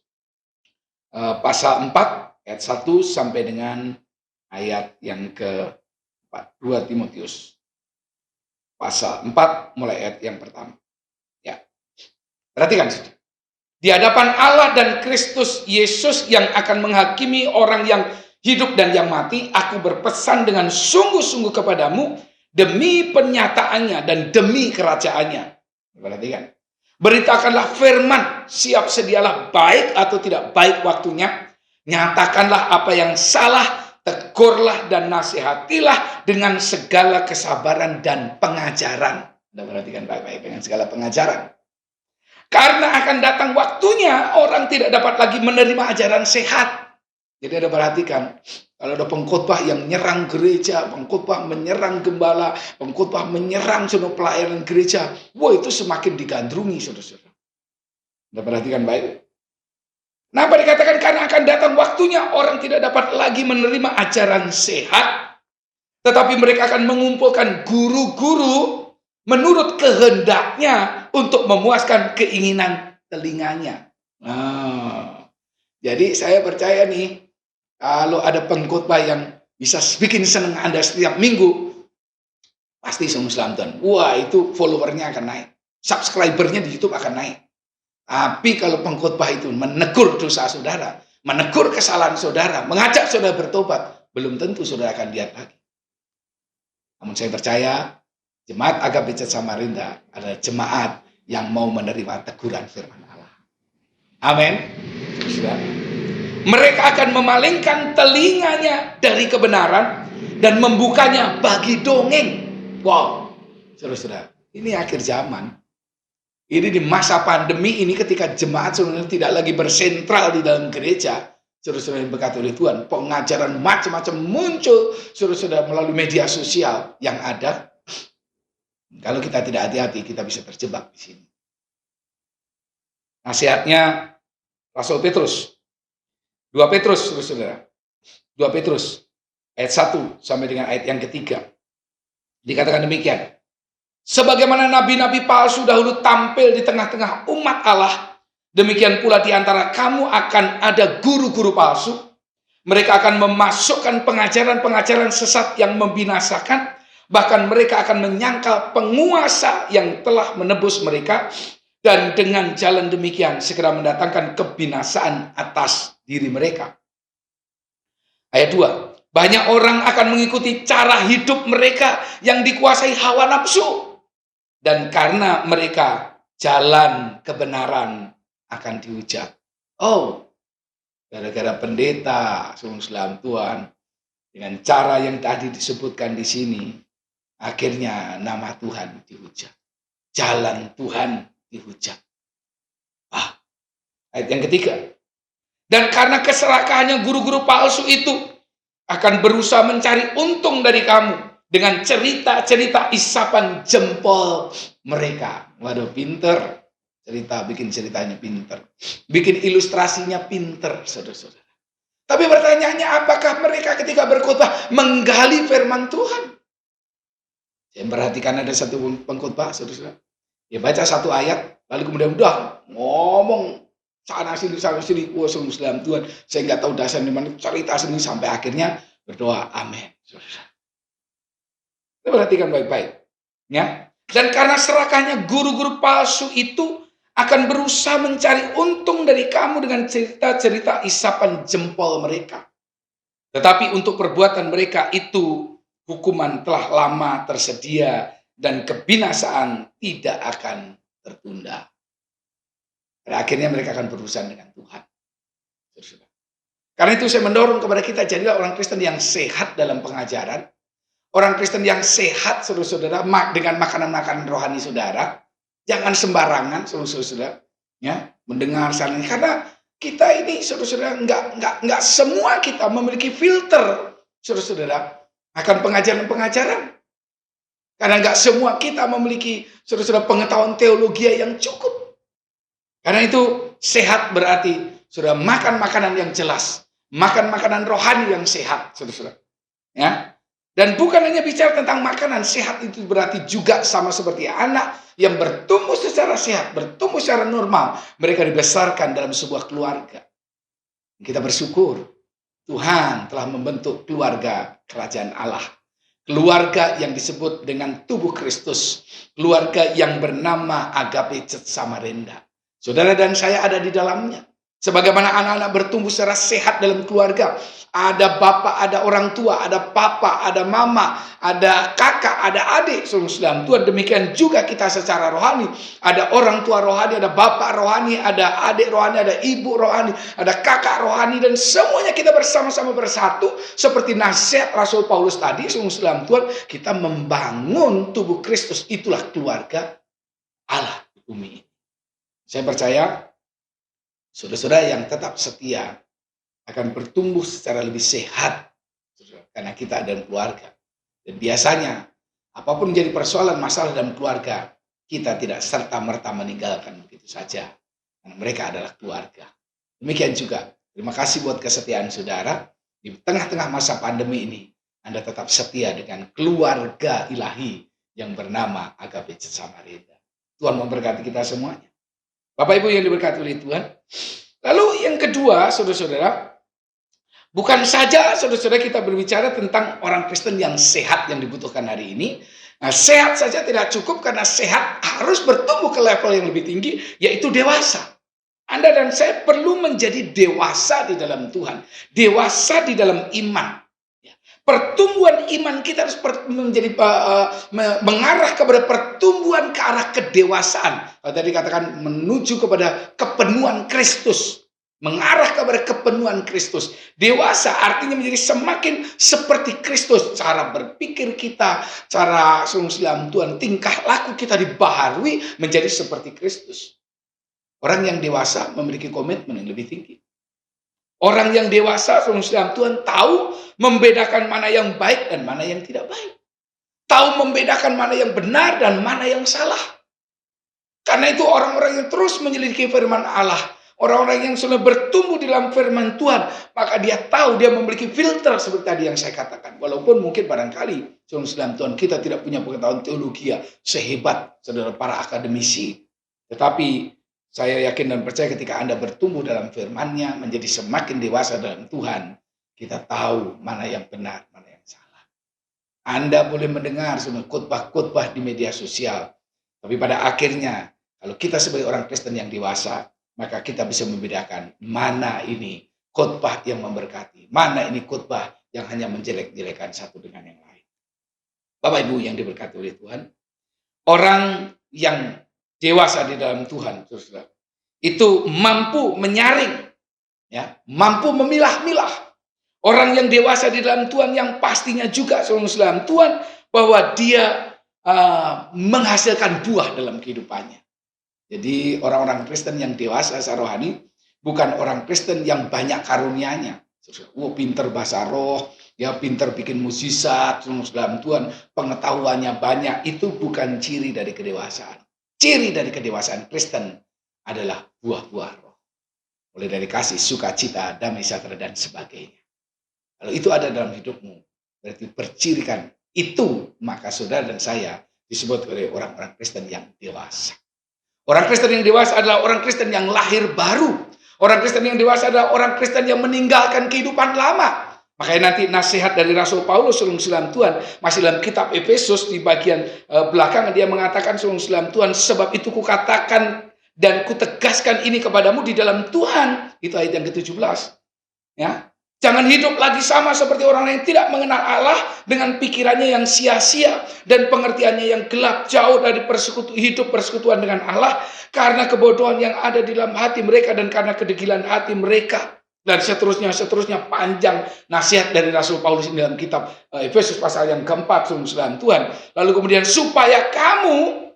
pasal 4 ayat 1 sampai dengan ayat yang keempat. 2 Timotius pasal 4 mulai ayat yang pertama. Ya. Perhatikan. Di hadapan Allah dan Kristus Yesus yang akan menghakimi orang yang hidup dan yang mati, aku berpesan dengan sungguh-sungguh kepadamu demi penyataannya dan demi kerajaannya. Perhatikan. Beritakanlah firman, siap sedialah baik atau tidak baik waktunya. Nyatakanlah apa yang salah, tegurlah dan nasihatilah dengan segala kesabaran dan pengajaran. Anda perhatikan baik-baik, dengan segala pengajaran. Karena akan datang waktunya orang tidak dapat lagi menerima ajaran sehat. Jadi Anda perhatikan, kalau ada pengkhotbah yang menyerang gereja, pengkhotbah menyerang gembala, pengkhotbah menyerang seluruh pelayanan gereja, wah itu semakin digandrungi, saudara-saudara. Anda perhatikan baik. Kenapa dikatakan karena akan datang waktunya orang tidak dapat lagi menerima ajaran sehat, tetapi mereka akan mengumpulkan guru-guru menurut kehendaknya untuk memuaskan keinginan telinganya. Nah, jadi saya percaya nih, kalau ada pengkhotbah yang bisa bikin senang Anda setiap minggu, pasti Shalom Tuhan. Wah, itu followernya akan naik. Subscribernya di YouTube akan naik. Tapi kalau pengkhotbah itu menegur dosa saudara, menegur kesalahan saudara, mengajak saudara bertobat, belum tentu saudara akan lihat lagi. Namun saya percaya, Jemaat Agape Church Samarinda adalah jemaat yang mau menerima teguran firman Allah. Amin. Mereka akan memalingkan telinganya dari kebenaran dan membukanya bagi dongeng. Wow, saudara-saudara, ini akhir zaman. Ini di masa pandemi ini ketika jemaat sebenarnya tidak lagi bersentral di dalam gereja. Saudara-saudara yang berkati oleh Tuhan, pengajaran macam-macam muncul, saudara-saudara, melalui media sosial yang ada. Kalau kita tidak hati-hati, kita bisa terjebak di sini. Nasihatnya Rasul Petrus. 2 Petrus, saudara. 2 Petrus, ayat 1 sampai dengan ayat yang ketiga. Dikatakan demikian. Sebagaimana nabi-nabi palsu dahulu tampil di tengah-tengah umat Allah, demikian pula di antara kamu akan ada guru-guru palsu. Mereka akan memasukkan pengajaran-pengajaran sesat yang membinasakan. Bahkan mereka akan menyangkal penguasa yang telah menebus mereka. Dan dengan jalan demikian segera mendatangkan kebinasaan atas diri mereka. Ayat 2. Banyak orang akan mengikuti cara hidup mereka yang dikuasai hawa nafsu. Dan karena mereka jalan kebenaran akan dihujat. Oh, gara-gara pendeta, Shalom Tuhan, dengan cara yang tadi disebutkan di sini, akhirnya nama Tuhan dihujat. Jalan Tuhan dihujat. Ayat yang ketiga. Dan karena keserakahannya guru-guru palsu itu akan berusaha mencari untung dari kamu dengan cerita-cerita isapan jempol mereka. Waduh, pinter. Bikin ceritanya pinter. Bikin ilustrasinya pinter, saudara-saudara. Tapi pertanyaannya, apakah mereka ketika berkhotbah menggali firman Tuhan? Saya perhatikan ada satu pengkhotbah, saudara-saudara. Dia baca satu ayat, lalu kemudian udah ngomong sana sini, wah Tuhan, saya nggak tahu dasar di mana, cerita sini sampai akhirnya berdoa, amin. Saudara. Kita perhatikan baik-baik, ya. Dan karena serakahnya guru-guru palsu itu akan berusaha mencari untung dari kamu dengan cerita-cerita isapan jempol mereka. Tetapi untuk perbuatan mereka itu hukuman telah lama tersedia dan kebinasaan tidak akan tertunda. Pada akhirnya mereka akan berurusan dengan Tuhan. Karena itu saya mendorong kepada kita, jadilah orang Kristen yang sehat dalam pengajaran. Orang Kristen yang sehat, saudara-saudara, dengan makanan-makanan rohani saudara. Jangan sembarangan, saudara-saudara, ya, mendengar saling. Karena kita ini, saudara-saudara, enggak semua kita memiliki filter, saudara-saudara, akan pengajaran-pengajaran. Karena enggak semua kita memiliki, saudara-saudara, pengetahuan teologi yang cukup. Karena itu sehat berarti saudara makan makanan yang jelas, makan makanan rohani yang sehat, saudara-saudara. Ya. Dan bukan hanya bicara tentang makanan sehat, itu berarti juga sama seperti anak yang bertumbuh secara sehat, bertumbuh secara normal. Mereka dibesarkan dalam sebuah keluarga. Kita bersyukur Tuhan telah membentuk keluarga kerajaan Allah. Keluarga yang disebut dengan tubuh Kristus. Keluarga yang bernama Agape Church Samarinda. Saudara dan saya ada di dalamnya. Sebagaimana anak-anak bertumbuh secara sehat dalam keluarga. Ada bapak, ada orang tua, ada papa, ada mama, ada kakak, ada adik. Saudara Tuhan, demikian juga kita secara rohani. Ada orang tua rohani, ada bapak rohani, ada adik rohani, ada ibu rohani, ada kakak rohani. Dan semuanya kita bersama-sama bersatu. Seperti nasihat Rasul Paulus tadi, saudara Tuhan, kita membangun tubuh Kristus. Itulah keluarga Allah di bumi ini. Saya percaya saudara-saudara yang tetap setia akan bertumbuh secara lebih sehat karena kita dan keluarga. Dan biasanya apapun menjadi persoalan masalah dalam keluarga, kita tidak serta-merta meninggalkan begitu saja. Karena mereka adalah keluarga. Demikian juga, terima kasih buat kesetiaan saudara. Di tengah-tengah masa pandemi ini, Anda tetap setia dengan keluarga ilahi yang bernama Agape Church Samarinda. Tuhan memberkati kita semuanya. Bapak Ibu yang diberkati oleh Tuhan. Lalu yang kedua, saudara-saudara, bukan saja saudara-saudara kita berbicara tentang orang Kristen yang sehat yang dibutuhkan hari ini. Nah, sehat saja tidak cukup karena sehat harus bertumbuh ke level yang lebih tinggi, yaitu dewasa. Anda dan saya perlu menjadi dewasa di dalam Tuhan, dewasa di dalam iman. Pertumbuhan iman kita harus menjadi mengarah kepada pertumbuhan ke arah kedewasaan. Kalau tadi katakan menuju kepada kepenuhan Kristus. Mengarah kepada kepenuhan Kristus. Dewasa artinya menjadi semakin seperti Kristus. Cara berpikir kita, cara Tuhan, tingkah laku kita dibaharui menjadi seperti Kristus. Orang yang dewasa memiliki komitmen yang lebih tinggi. Orang yang dewasa, Tuhan, tahu membedakan mana yang baik dan mana yang tidak baik. Tahu membedakan mana yang benar dan mana yang salah. Karena itu orang-orang yang terus menyelidiki firman Allah, orang-orang yang sudah bertumbuh dalam firman Tuhan, maka dia tahu, dia memiliki filter seperti tadi yang saya katakan. Walaupun mungkin barangkali, Tuhan, kita tidak punya pengetahuan teologi sehebat saudara para akademisi. Tetapi saya yakin dan percaya ketika Anda bertumbuh dalam firman-Nya, menjadi semakin dewasa dalam Tuhan, kita tahu mana yang benar, mana yang salah. Anda boleh mendengar semua khotbah-khotbah di media sosial, tapi pada akhirnya, kalau kita sebagai orang Kristen yang dewasa, maka kita bisa membedakan mana ini khotbah yang memberkati, mana ini khotbah yang hanya menjelek-jelekan satu dengan yang lain. Bapak Ibu yang diberkati oleh Tuhan, orang yang dewasa di dalam Tuhan, saudara, itu mampu menyaring, ya, mampu memilah-milah. Orang yang dewasa di dalam Tuhan yang pastinya juga, saudara, Tuhan, bahwa dia menghasilkan buah dalam kehidupannya. Jadi orang-orang Kristen yang dewasa secara rohani bukan orang Kristen yang banyak karunianya. Pinter bahasa roh, ya pinter bikin mukjizat, dalam Tuhan, pengetahuannya banyak. Itu bukan ciri dari kedewasaan. Ciri dari kedewasaan Kristen adalah buah-buah roh. Mulai dari kasih, sukacita, damai sejahtera, dan sebagainya. Kalau itu ada dalam hidupmu, berarti bercirikan itu, maka saudara dan saya disebut oleh orang-orang Kristen yang dewasa. Orang Kristen yang dewasa adalah orang Kristen yang lahir baru. Orang Kristen yang dewasa adalah orang Kristen yang meninggalkan kehidupan lama. Makanya nanti nasihat dari Rasul Paulus, Tuhan, masih dalam kitab Efesus di bagian belakang dia mengatakan, Tuhan, sebab itu kukatakan dan kutegaskan ini kepadamu di dalam Tuhan. Itu ayat yang ke-17. Ya. Jangan hidup lagi sama seperti orang yang tidak mengenal Allah dengan pikirannya yang sia-sia dan pengertiannya yang gelap, jauh dari hidup persekutuan dengan Allah karena kebodohan yang ada di dalam hati mereka dan karena kedegilan hati mereka. Dan seterusnya panjang nasihat dari Rasul Paulus ini dalam kitab Efesus pasal yang keempat, Tuhan. Lalu kemudian supaya kamu,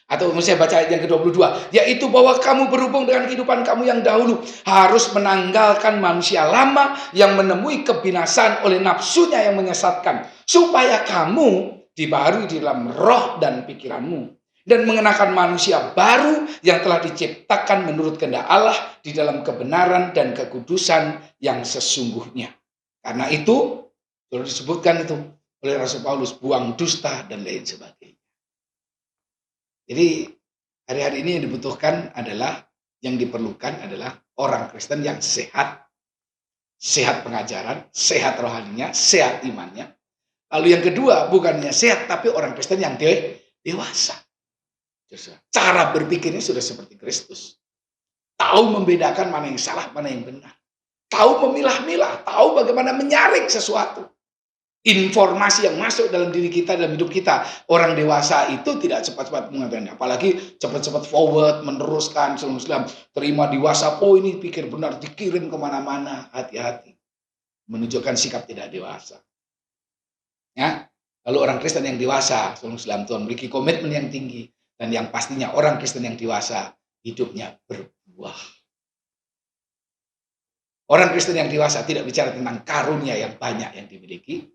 atau saya baca ayat yang ke-22, yaitu bahwa kamu berhubung dengan kehidupan kamu yang dahulu harus menanggalkan manusia lama yang menemui kebinasaan oleh nafsunya yang menyesatkan, supaya kamu dibaharui di dalam roh dan pikiranmu dan mengenakan manusia baru yang telah diciptakan menurut kehendak Allah di dalam kebenaran dan kekudusan yang sesungguhnya. Karena itu, sudah disebutkan itu oleh Rasul Paulus, buang dusta dan lain sebagainya. Jadi hari-hari ini yang dibutuhkan adalah, yang diperlukan adalah orang Kristen yang sehat. Sehat pengajaran, sehat rohaninya, sehat imannya. Lalu yang kedua, bukannya sehat, tapi orang Kristen yang dewasa. Cara berpikirnya sudah seperti Kristus. tahu membedakan mana yang salah, mana yang benar. Tahu memilah-milah, tahu bagaimana menyaring sesuatu. Informasi yang masuk dalam diri kita, dalam hidup kita. Orang dewasa itu tidak cepat-cepat mengambilnya. Apalagi cepat-cepat forward, meneruskan, Islam terima di WhatsApp, oh ini pikir benar, dikirim kemana-mana. Hati-hati. Menunjukkan sikap tidak dewasa. Ya, lalu orang Kristen yang dewasa, Islam Tuhan memiliki komitmen yang tinggi. Dan yang pastinya orang Kristen yang dewasa, hidupnya berbuah. Orang Kristen yang dewasa tidak bicara tentang karunia yang banyak yang dimiliki,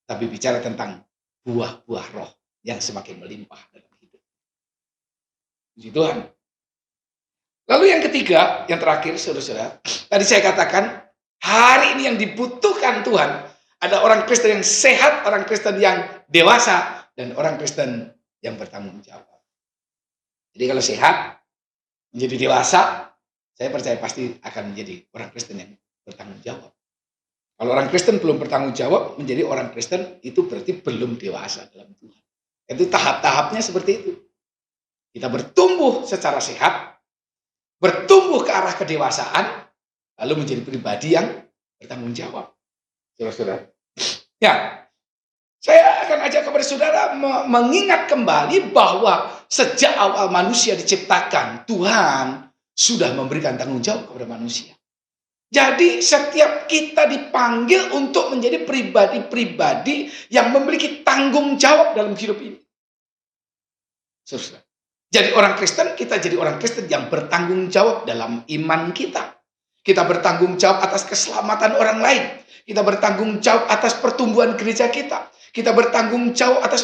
tapi bicara tentang buah-buah roh yang semakin melimpah dalam hidup. Puji Tuhan. Lalu yang ketiga, yang terakhir, saudara-saudara, tadi saya katakan, hari ini yang dibutuhkan Tuhan, ada orang Kristen yang sehat, orang Kristen yang dewasa, dan orang Kristen yang bertanggung jawab. Jadi kalau sehat, menjadi dewasa, saya percaya pasti akan menjadi orang Kristen yang bertanggung jawab. Kalau orang Kristen belum bertanggung jawab, menjadi orang Kristen itu berarti belum dewasa dalam Tuhan. Itu tahap-tahapnya seperti itu. Kita bertumbuh secara sehat, bertumbuh ke arah kedewasaan, lalu menjadi pribadi yang bertanggung jawab. Saudara-saudara. Ya, saya akan ajak kepada saudara mengingat kembali bahwa sejak awal manusia diciptakan, Tuhan sudah memberikan tanggung jawab kepada manusia. Jadi setiap kita dipanggil untuk menjadi pribadi-pribadi yang memiliki tanggung jawab dalam hidup ini. Saudara. Jadi orang Kristen, kita jadi orang Kristen yang bertanggung jawab dalam iman kita. Kita bertanggung jawab atas keselamatan orang lain. Kita bertanggung jawab atas pertumbuhan gereja kita. Kita bertanggung jawab atas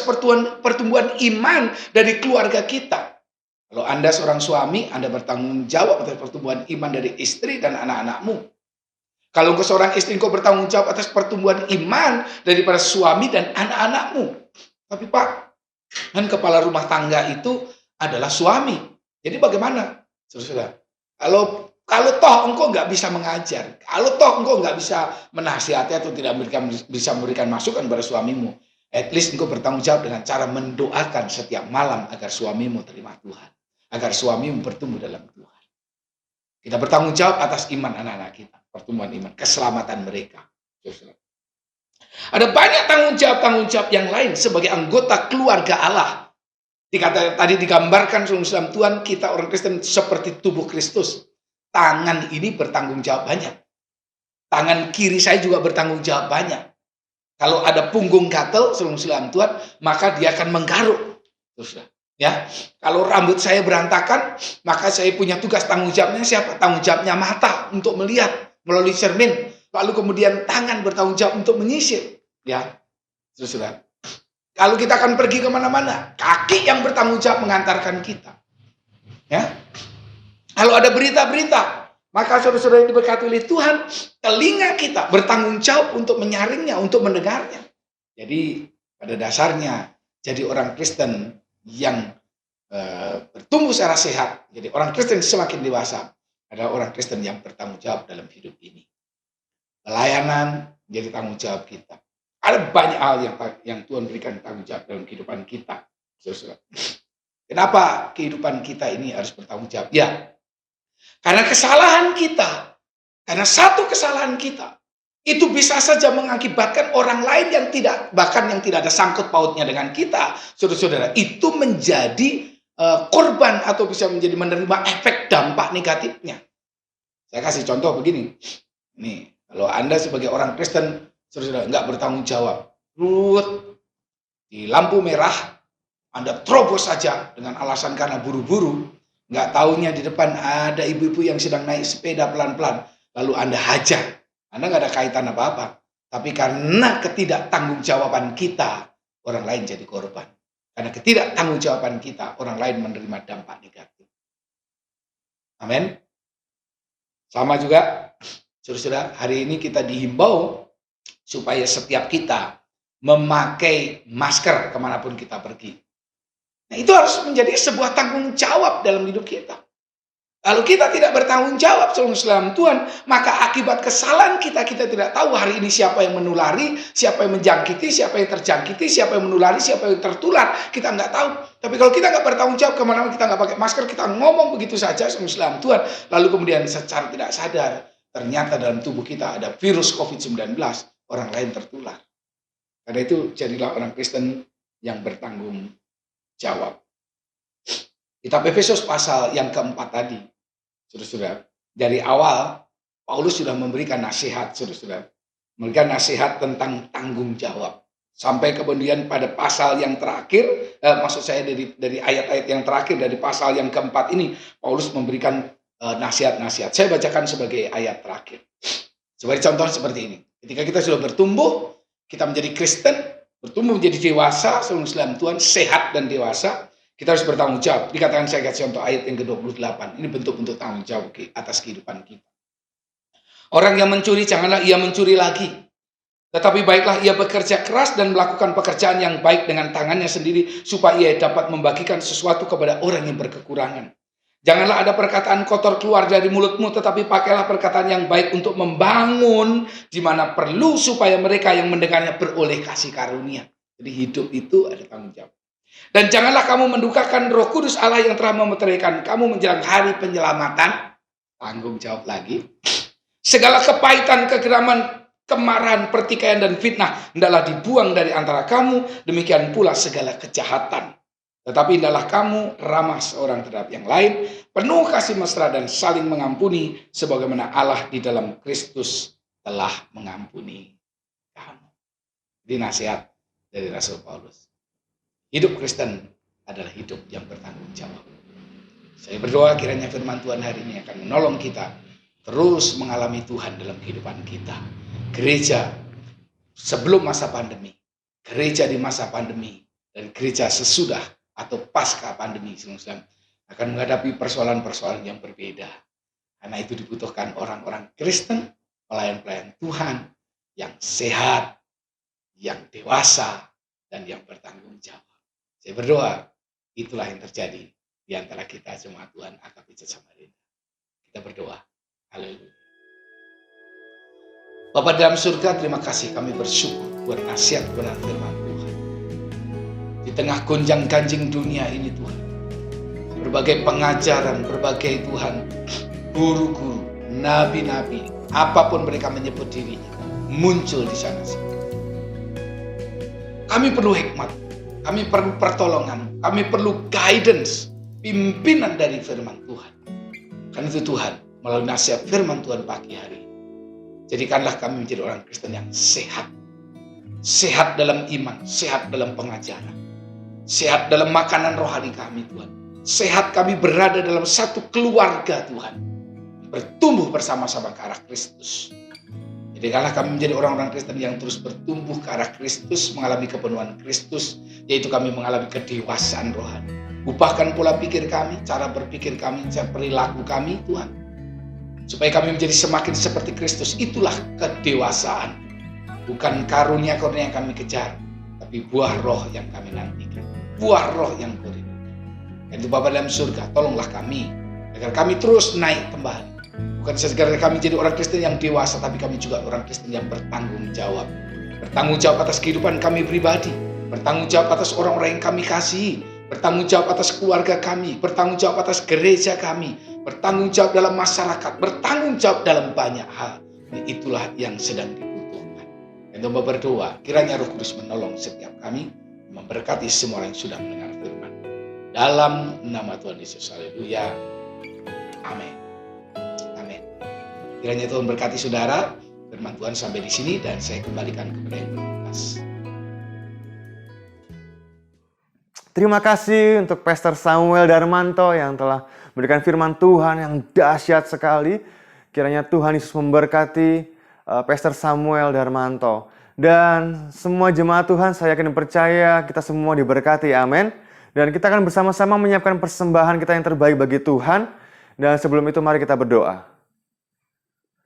pertumbuhan iman dari keluarga kita. Kalau Anda seorang suami, Anda bertanggung jawab atas pertumbuhan iman dari istri dan anak-anakmu. Kalau seorang istri, kau bertanggung jawab atas pertumbuhan iman daripada suami dan anak-anakmu. Tapi Pak, kan kepala rumah tangga itu adalah suami. Jadi bagaimana? Saudara, kalau toh engkau nggak bisa mengajar, kalau toh engkau nggak bisa menasihati atau tidak bisa memberikan masukan kepada suamimu, at least engkau bertanggung jawab dengan cara mendoakan setiap malam agar suamimu terima Tuhan, agar suamimu bertumbuh dalam Tuhan. Kita bertanggung jawab atas iman anak-anak kita, pertumbuhan iman, keselamatan mereka. Ada banyak tanggung jawab yang lain sebagai anggota keluarga Allah. Tadi digambarkan dalam Tuhan, kita orang Kristen seperti tubuh Kristus. Tangan ini bertanggung jawab banyak. Tangan kiri saya juga bertanggung jawab banyak. Kalau ada punggung gatel dalam Tuhan, maka dia akan menggaruk. Ya, kalau rambut saya berantakan, maka saya punya tugas tanggung jawabnya siapa? Tanggung jawabnya mata untuk melihat melalui cermin. Lalu kemudian tangan bertanggung jawab untuk menyisir. Ya, saudara. Kalau kita akan pergi kemana-mana, kaki yang bertanggung jawab mengantarkan kita. Ya, kalau ada berita-berita, maka saudara-saudara yang diberkati oleh Tuhan, telinga kita bertanggung jawab untuk menyaringnya, untuk mendengarnya. Jadi pada dasarnya, jadi orang Kristen yang bertumbuh secara sehat, jadi orang Kristen semakin dewasa, adalah orang Kristen yang bertanggung jawab dalam hidup ini. Pelayanan menjadi tanggung jawab kita. Ada banyak hal yang Tuhan berikan tanggung jawab dalam kehidupan kita. Saudara. Kenapa kehidupan kita ini harus bertanggung jawab? Ya, karena kesalahan kita, karena satu kesalahan kita, itu bisa saja mengakibatkan orang lain yang tidak ada sangkut pautnya dengan kita, saudara-saudara, itu menjadi korban atau bisa menjadi menerima efek dampak negatifnya. Saya kasih contoh begini. Nih, kalau Anda sebagai orang Kristen, saudara-saudara, nggak bertanggung jawab, di lampu merah, Anda terobos saja dengan alasan karena buru-buru, nggak taunya di depan ada ibu-ibu yang sedang naik sepeda pelan-pelan, lalu Anda hajar. Anda nggak ada kaitan apa-apa. Tapi karena ketidaktanggung-jawaban kita, orang lain jadi korban. Karena ketidaktanggung-jawaban kita, orang lain menerima dampak negatif. Amin. Sama juga, saudara-saudara, hari ini kita dihimbau supaya setiap kita memakai masker kemanapun kita pergi. Nah, itu harus menjadi sebuah tanggung jawab dalam hidup kita. Lalu kita tidak bertanggung jawab saudara Tuhan, maka akibat kesalahan kita tidak tahu hari ini siapa yang menulari, siapa yang menjangkiti, siapa yang terjangkiti, siapa yang menulari, siapa yang tertular, kita nggak tahu. Tapi kalau kita nggak bertanggung jawab, kemana-mana kita nggak pakai masker, kita ngomong begitu saja saudara Tuhan, lalu kemudian secara tidak sadar, ternyata dalam tubuh kita ada virus COVID-19, orang lain tertular. Karena itu jadilah orang Kristen yang bertanggung jawab. Kitab Efesus pasal yang keempat tadi, saudara-saudara, dari awal Paulus sudah memberikan nasihat, saudara-saudara, memberikan nasihat tentang tanggung jawab. Sampai kemudian pada pasal yang terakhir, maksud saya dari ayat-ayat yang terakhir dari pasal yang keempat ini, Paulus memberikan nasihat-nasihat. Saya bacakan sebagai ayat terakhir. Sebagai contoh seperti ini. Ketika kita sudah bertumbuh, kita menjadi Kristen, bertumbuh menjadi dewasa, saudara Tuhan, sehat dan dewasa, kita harus bertanggung jawab. Dikatakan saya kasih contoh ayat yang ke-28. Ini bentuk-bentuk tanggung jawab atas kehidupan kita. Orang yang mencuri, janganlah ia mencuri lagi. Tetapi baiklah ia bekerja keras dan melakukan pekerjaan yang baik dengan tangannya sendiri, supaya ia dapat membagikan sesuatu kepada orang yang berkekurangan. Janganlah ada perkataan kotor keluar dari mulutmu, tetapi pakailah perkataan yang baik untuk membangun di mana perlu, supaya mereka yang mendengarnya beroleh kasih karunia. Jadi hidup itu ada tanggung jawab. Dan janganlah kamu mendukakan Roh Kudus Allah yang telah memeteraikan kamu menjelang hari penyelamatan. Tanggung jawab lagi. Segala kepahitan, kegeraman, kemarahan, pertikaian, dan fitnah hendaklah dibuang dari antara kamu. Demikian pula segala kejahatan. Tetapi hendaklah kamu ramah seorang terhadap yang lain, penuh kasih mesra dan saling mengampuni, sebagaimana Allah di dalam Kristus telah mengampuni kamu. Ini nasihat dari Rasul Paulus. Hidup Kristen adalah hidup yang bertanggung jawab. Saya berdoa kiranya firman Tuhan hari ini akan menolong kita terus mengalami Tuhan dalam kehidupan kita. Gereja sebelum masa pandemi, gereja di masa pandemi, dan gereja sesudah atau pasca pandemi akan menghadapi persoalan-persoalan yang berbeda. Karena itu dibutuhkan orang-orang Kristen, pelayan-pelayan Tuhan yang sehat, yang dewasa, dan yang bertanggung jawab. Saya berdoa, itulah yang terjadi di antara kita jemaat Tuhan AKP Samarinda. Kita berdoa. Haleluya. Bapa dalam surga, terima kasih, kami bersyukur buat nasihat kebenaran firman Tuhan. Di tengah gonjang-ganjing dunia ini Tuhan, berbagai pengajaran, berbagai Tuhan, guru-guru, nabi-nabi, apapun mereka menyebut dirinya, muncul di sana. Kami perlu hikmat, kami perlu pertolongan, kami perlu guidance, pimpinan dari firman Tuhan. Karena itu Tuhan, melalui nasihat firman Tuhan pagi hari, jadikanlah kami menjadi orang Kristen yang sehat. Sehat dalam iman, sehat dalam pengajaran, sehat dalam makanan rohani kami Tuhan. Sehat kami berada dalam satu keluarga Tuhan, bertumbuh bersama-sama ke arah Kristus. Jadikanlah kami menjadi orang-orang Kristen yang terus bertumbuh ke arah Kristus, mengalami kepenuhan Kristus, yaitu kami mengalami kedewasaan rohani. Ubahkan pola pikir kami, cara berpikir kami, cara perilaku kami Tuhan, supaya kami menjadi semakin seperti Kristus. Itulah kedewasaan. Bukan karunia-karunia yang kami kejar, tapi buah roh yang kami nantikan. Buah roh yang kau rindukan. Dan itu Bapa dalam surga, tolonglah kami, agar kami terus naik kembali. Bukan sekedar kami jadi orang Kristen yang dewasa, tapi kami juga orang Kristen yang bertanggung jawab. Bertanggung jawab atas kehidupan kami pribadi, bertanggung jawab atas orang-orang yang kami kasihi, bertanggung jawab atas keluarga kami, bertanggung jawab atas gereja kami, bertanggung jawab dalam masyarakat, bertanggung jawab dalam banyak hal. Dan itulah yang sedang dibutuhkan. Dan Bapa berdoa, kiranya Roh Kudus menolong setiap kami, memberkati semua orang yang sudah mendengar firman. Dalam nama Tuhan Yesus, haleluya. Amin. Amin. Kiranya Tuhan berkati saudara. Firman Tuhan sampai di sini dan saya kembalikan kepada yang bertugas. Terima kasih untuk Pastor Samuel Darmanto yang telah memberikan firman Tuhan yang dahsyat sekali. Kiranya Tuhan Yesus memberkati Pastor Samuel Darmanto. Dan semua jemaat Tuhan, saya yakin percaya kita semua diberkati, amin. Dan kita akan bersama-sama menyiapkan persembahan kita yang terbaik bagi Tuhan. Dan sebelum itu mari kita berdoa.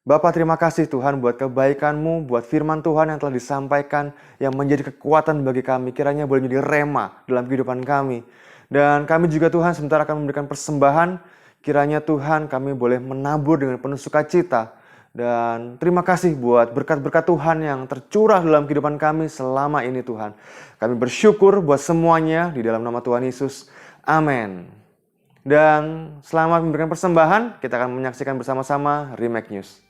Bapa, terima kasih Tuhan buat kebaikan-Mu, buat firman Tuhan yang telah disampaikan, yang menjadi kekuatan bagi kami. Kiranya boleh menjadi rema dalam kehidupan kami. Dan kami juga Tuhan sebentar akan memberikan persembahan Kiranya Tuhan kami boleh menabur dengan penuh sukacita. Dan terima kasih buat berkat-berkat Tuhan yang tercurah dalam kehidupan kami selama ini Tuhan. Kami bersyukur buat semuanya di dalam nama Tuhan Yesus. Amin. Dan selama memberikan persembahan, kita akan menyaksikan bersama-sama Remake News.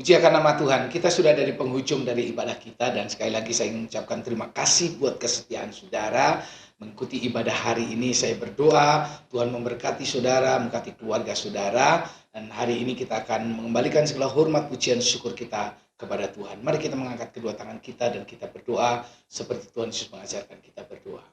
Puji akan nama Tuhan, kita sudah dari penghujung dari ibadah kita dan sekali lagi saya ingin mengucapkan terima kasih buat kesetiaan saudara mengikuti ibadah hari ini. Saya berdoa Tuhan memberkati saudara, memberkati keluarga saudara, dan hari ini kita akan mengembalikan segala hormat, pujian, syukur kita kepada Tuhan. Mari kita mengangkat kedua tangan kita dan kita berdoa seperti Tuhan Yesus mengajarkan kita berdoa.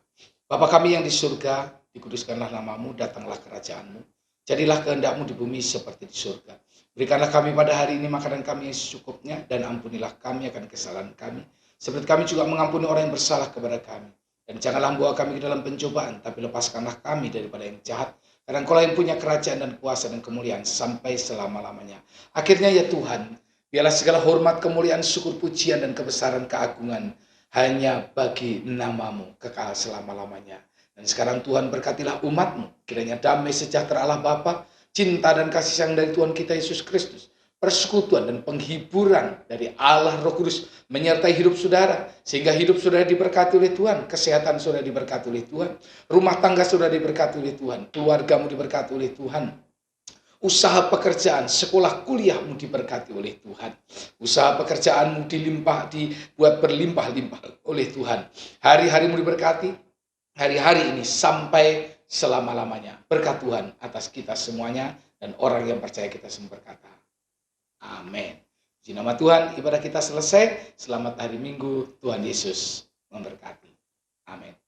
Bapa kami yang di surga, dikuduskanlah namamu, datanglah kerajaanmu. Jadilah kehendakmu di bumi seperti di surga. Berikanlah kami pada hari ini makanan kami yang secukupnya, dan ampunilah kami akan kesalahan kami, seperti kami juga mengampuni orang yang bersalah kepada kami. Dan janganlah membawa kami ke dalam pencobaan, tapi lepaskanlah kami daripada yang jahat. Karena Engkaulah yang punya kerajaan dan kuasa dan kemuliaan sampai selama-lamanya. Akhirnya ya Tuhan, biarlah segala hormat, kemuliaan, syukur, pujian, dan kebesaran keagungan hanya bagi namamu kekal selama-lamanya. Dan sekarang Tuhan berkatilah umat-Mu, kiranya damai sejahtera Allah Bapa, cinta dan kasih sayang dari Tuhan kita Yesus Kristus, persekutuan dan penghiburan dari Allah Roh Kudus menyertai hidup saudara, sehingga hidup saudara diberkati oleh Tuhan, kesehatan saudara diberkati oleh Tuhan, rumah tangga saudara diberkati oleh Tuhan, keluargamu diberkati oleh Tuhan, usaha pekerjaan, sekolah kuliahmu diberkati oleh Tuhan, usaha pekerjaanmu dibuat berlimpah-limpah oleh Tuhan, hari-harimu diberkati, hari-hari ini sampai selama-lamanya. Berkat Tuhan atas kita semuanya dan orang yang percaya kita semua berkata amin. Di nama Tuhan, ibadah kita selesai. Selamat hari Minggu, Tuhan Yesus memberkati. Amin.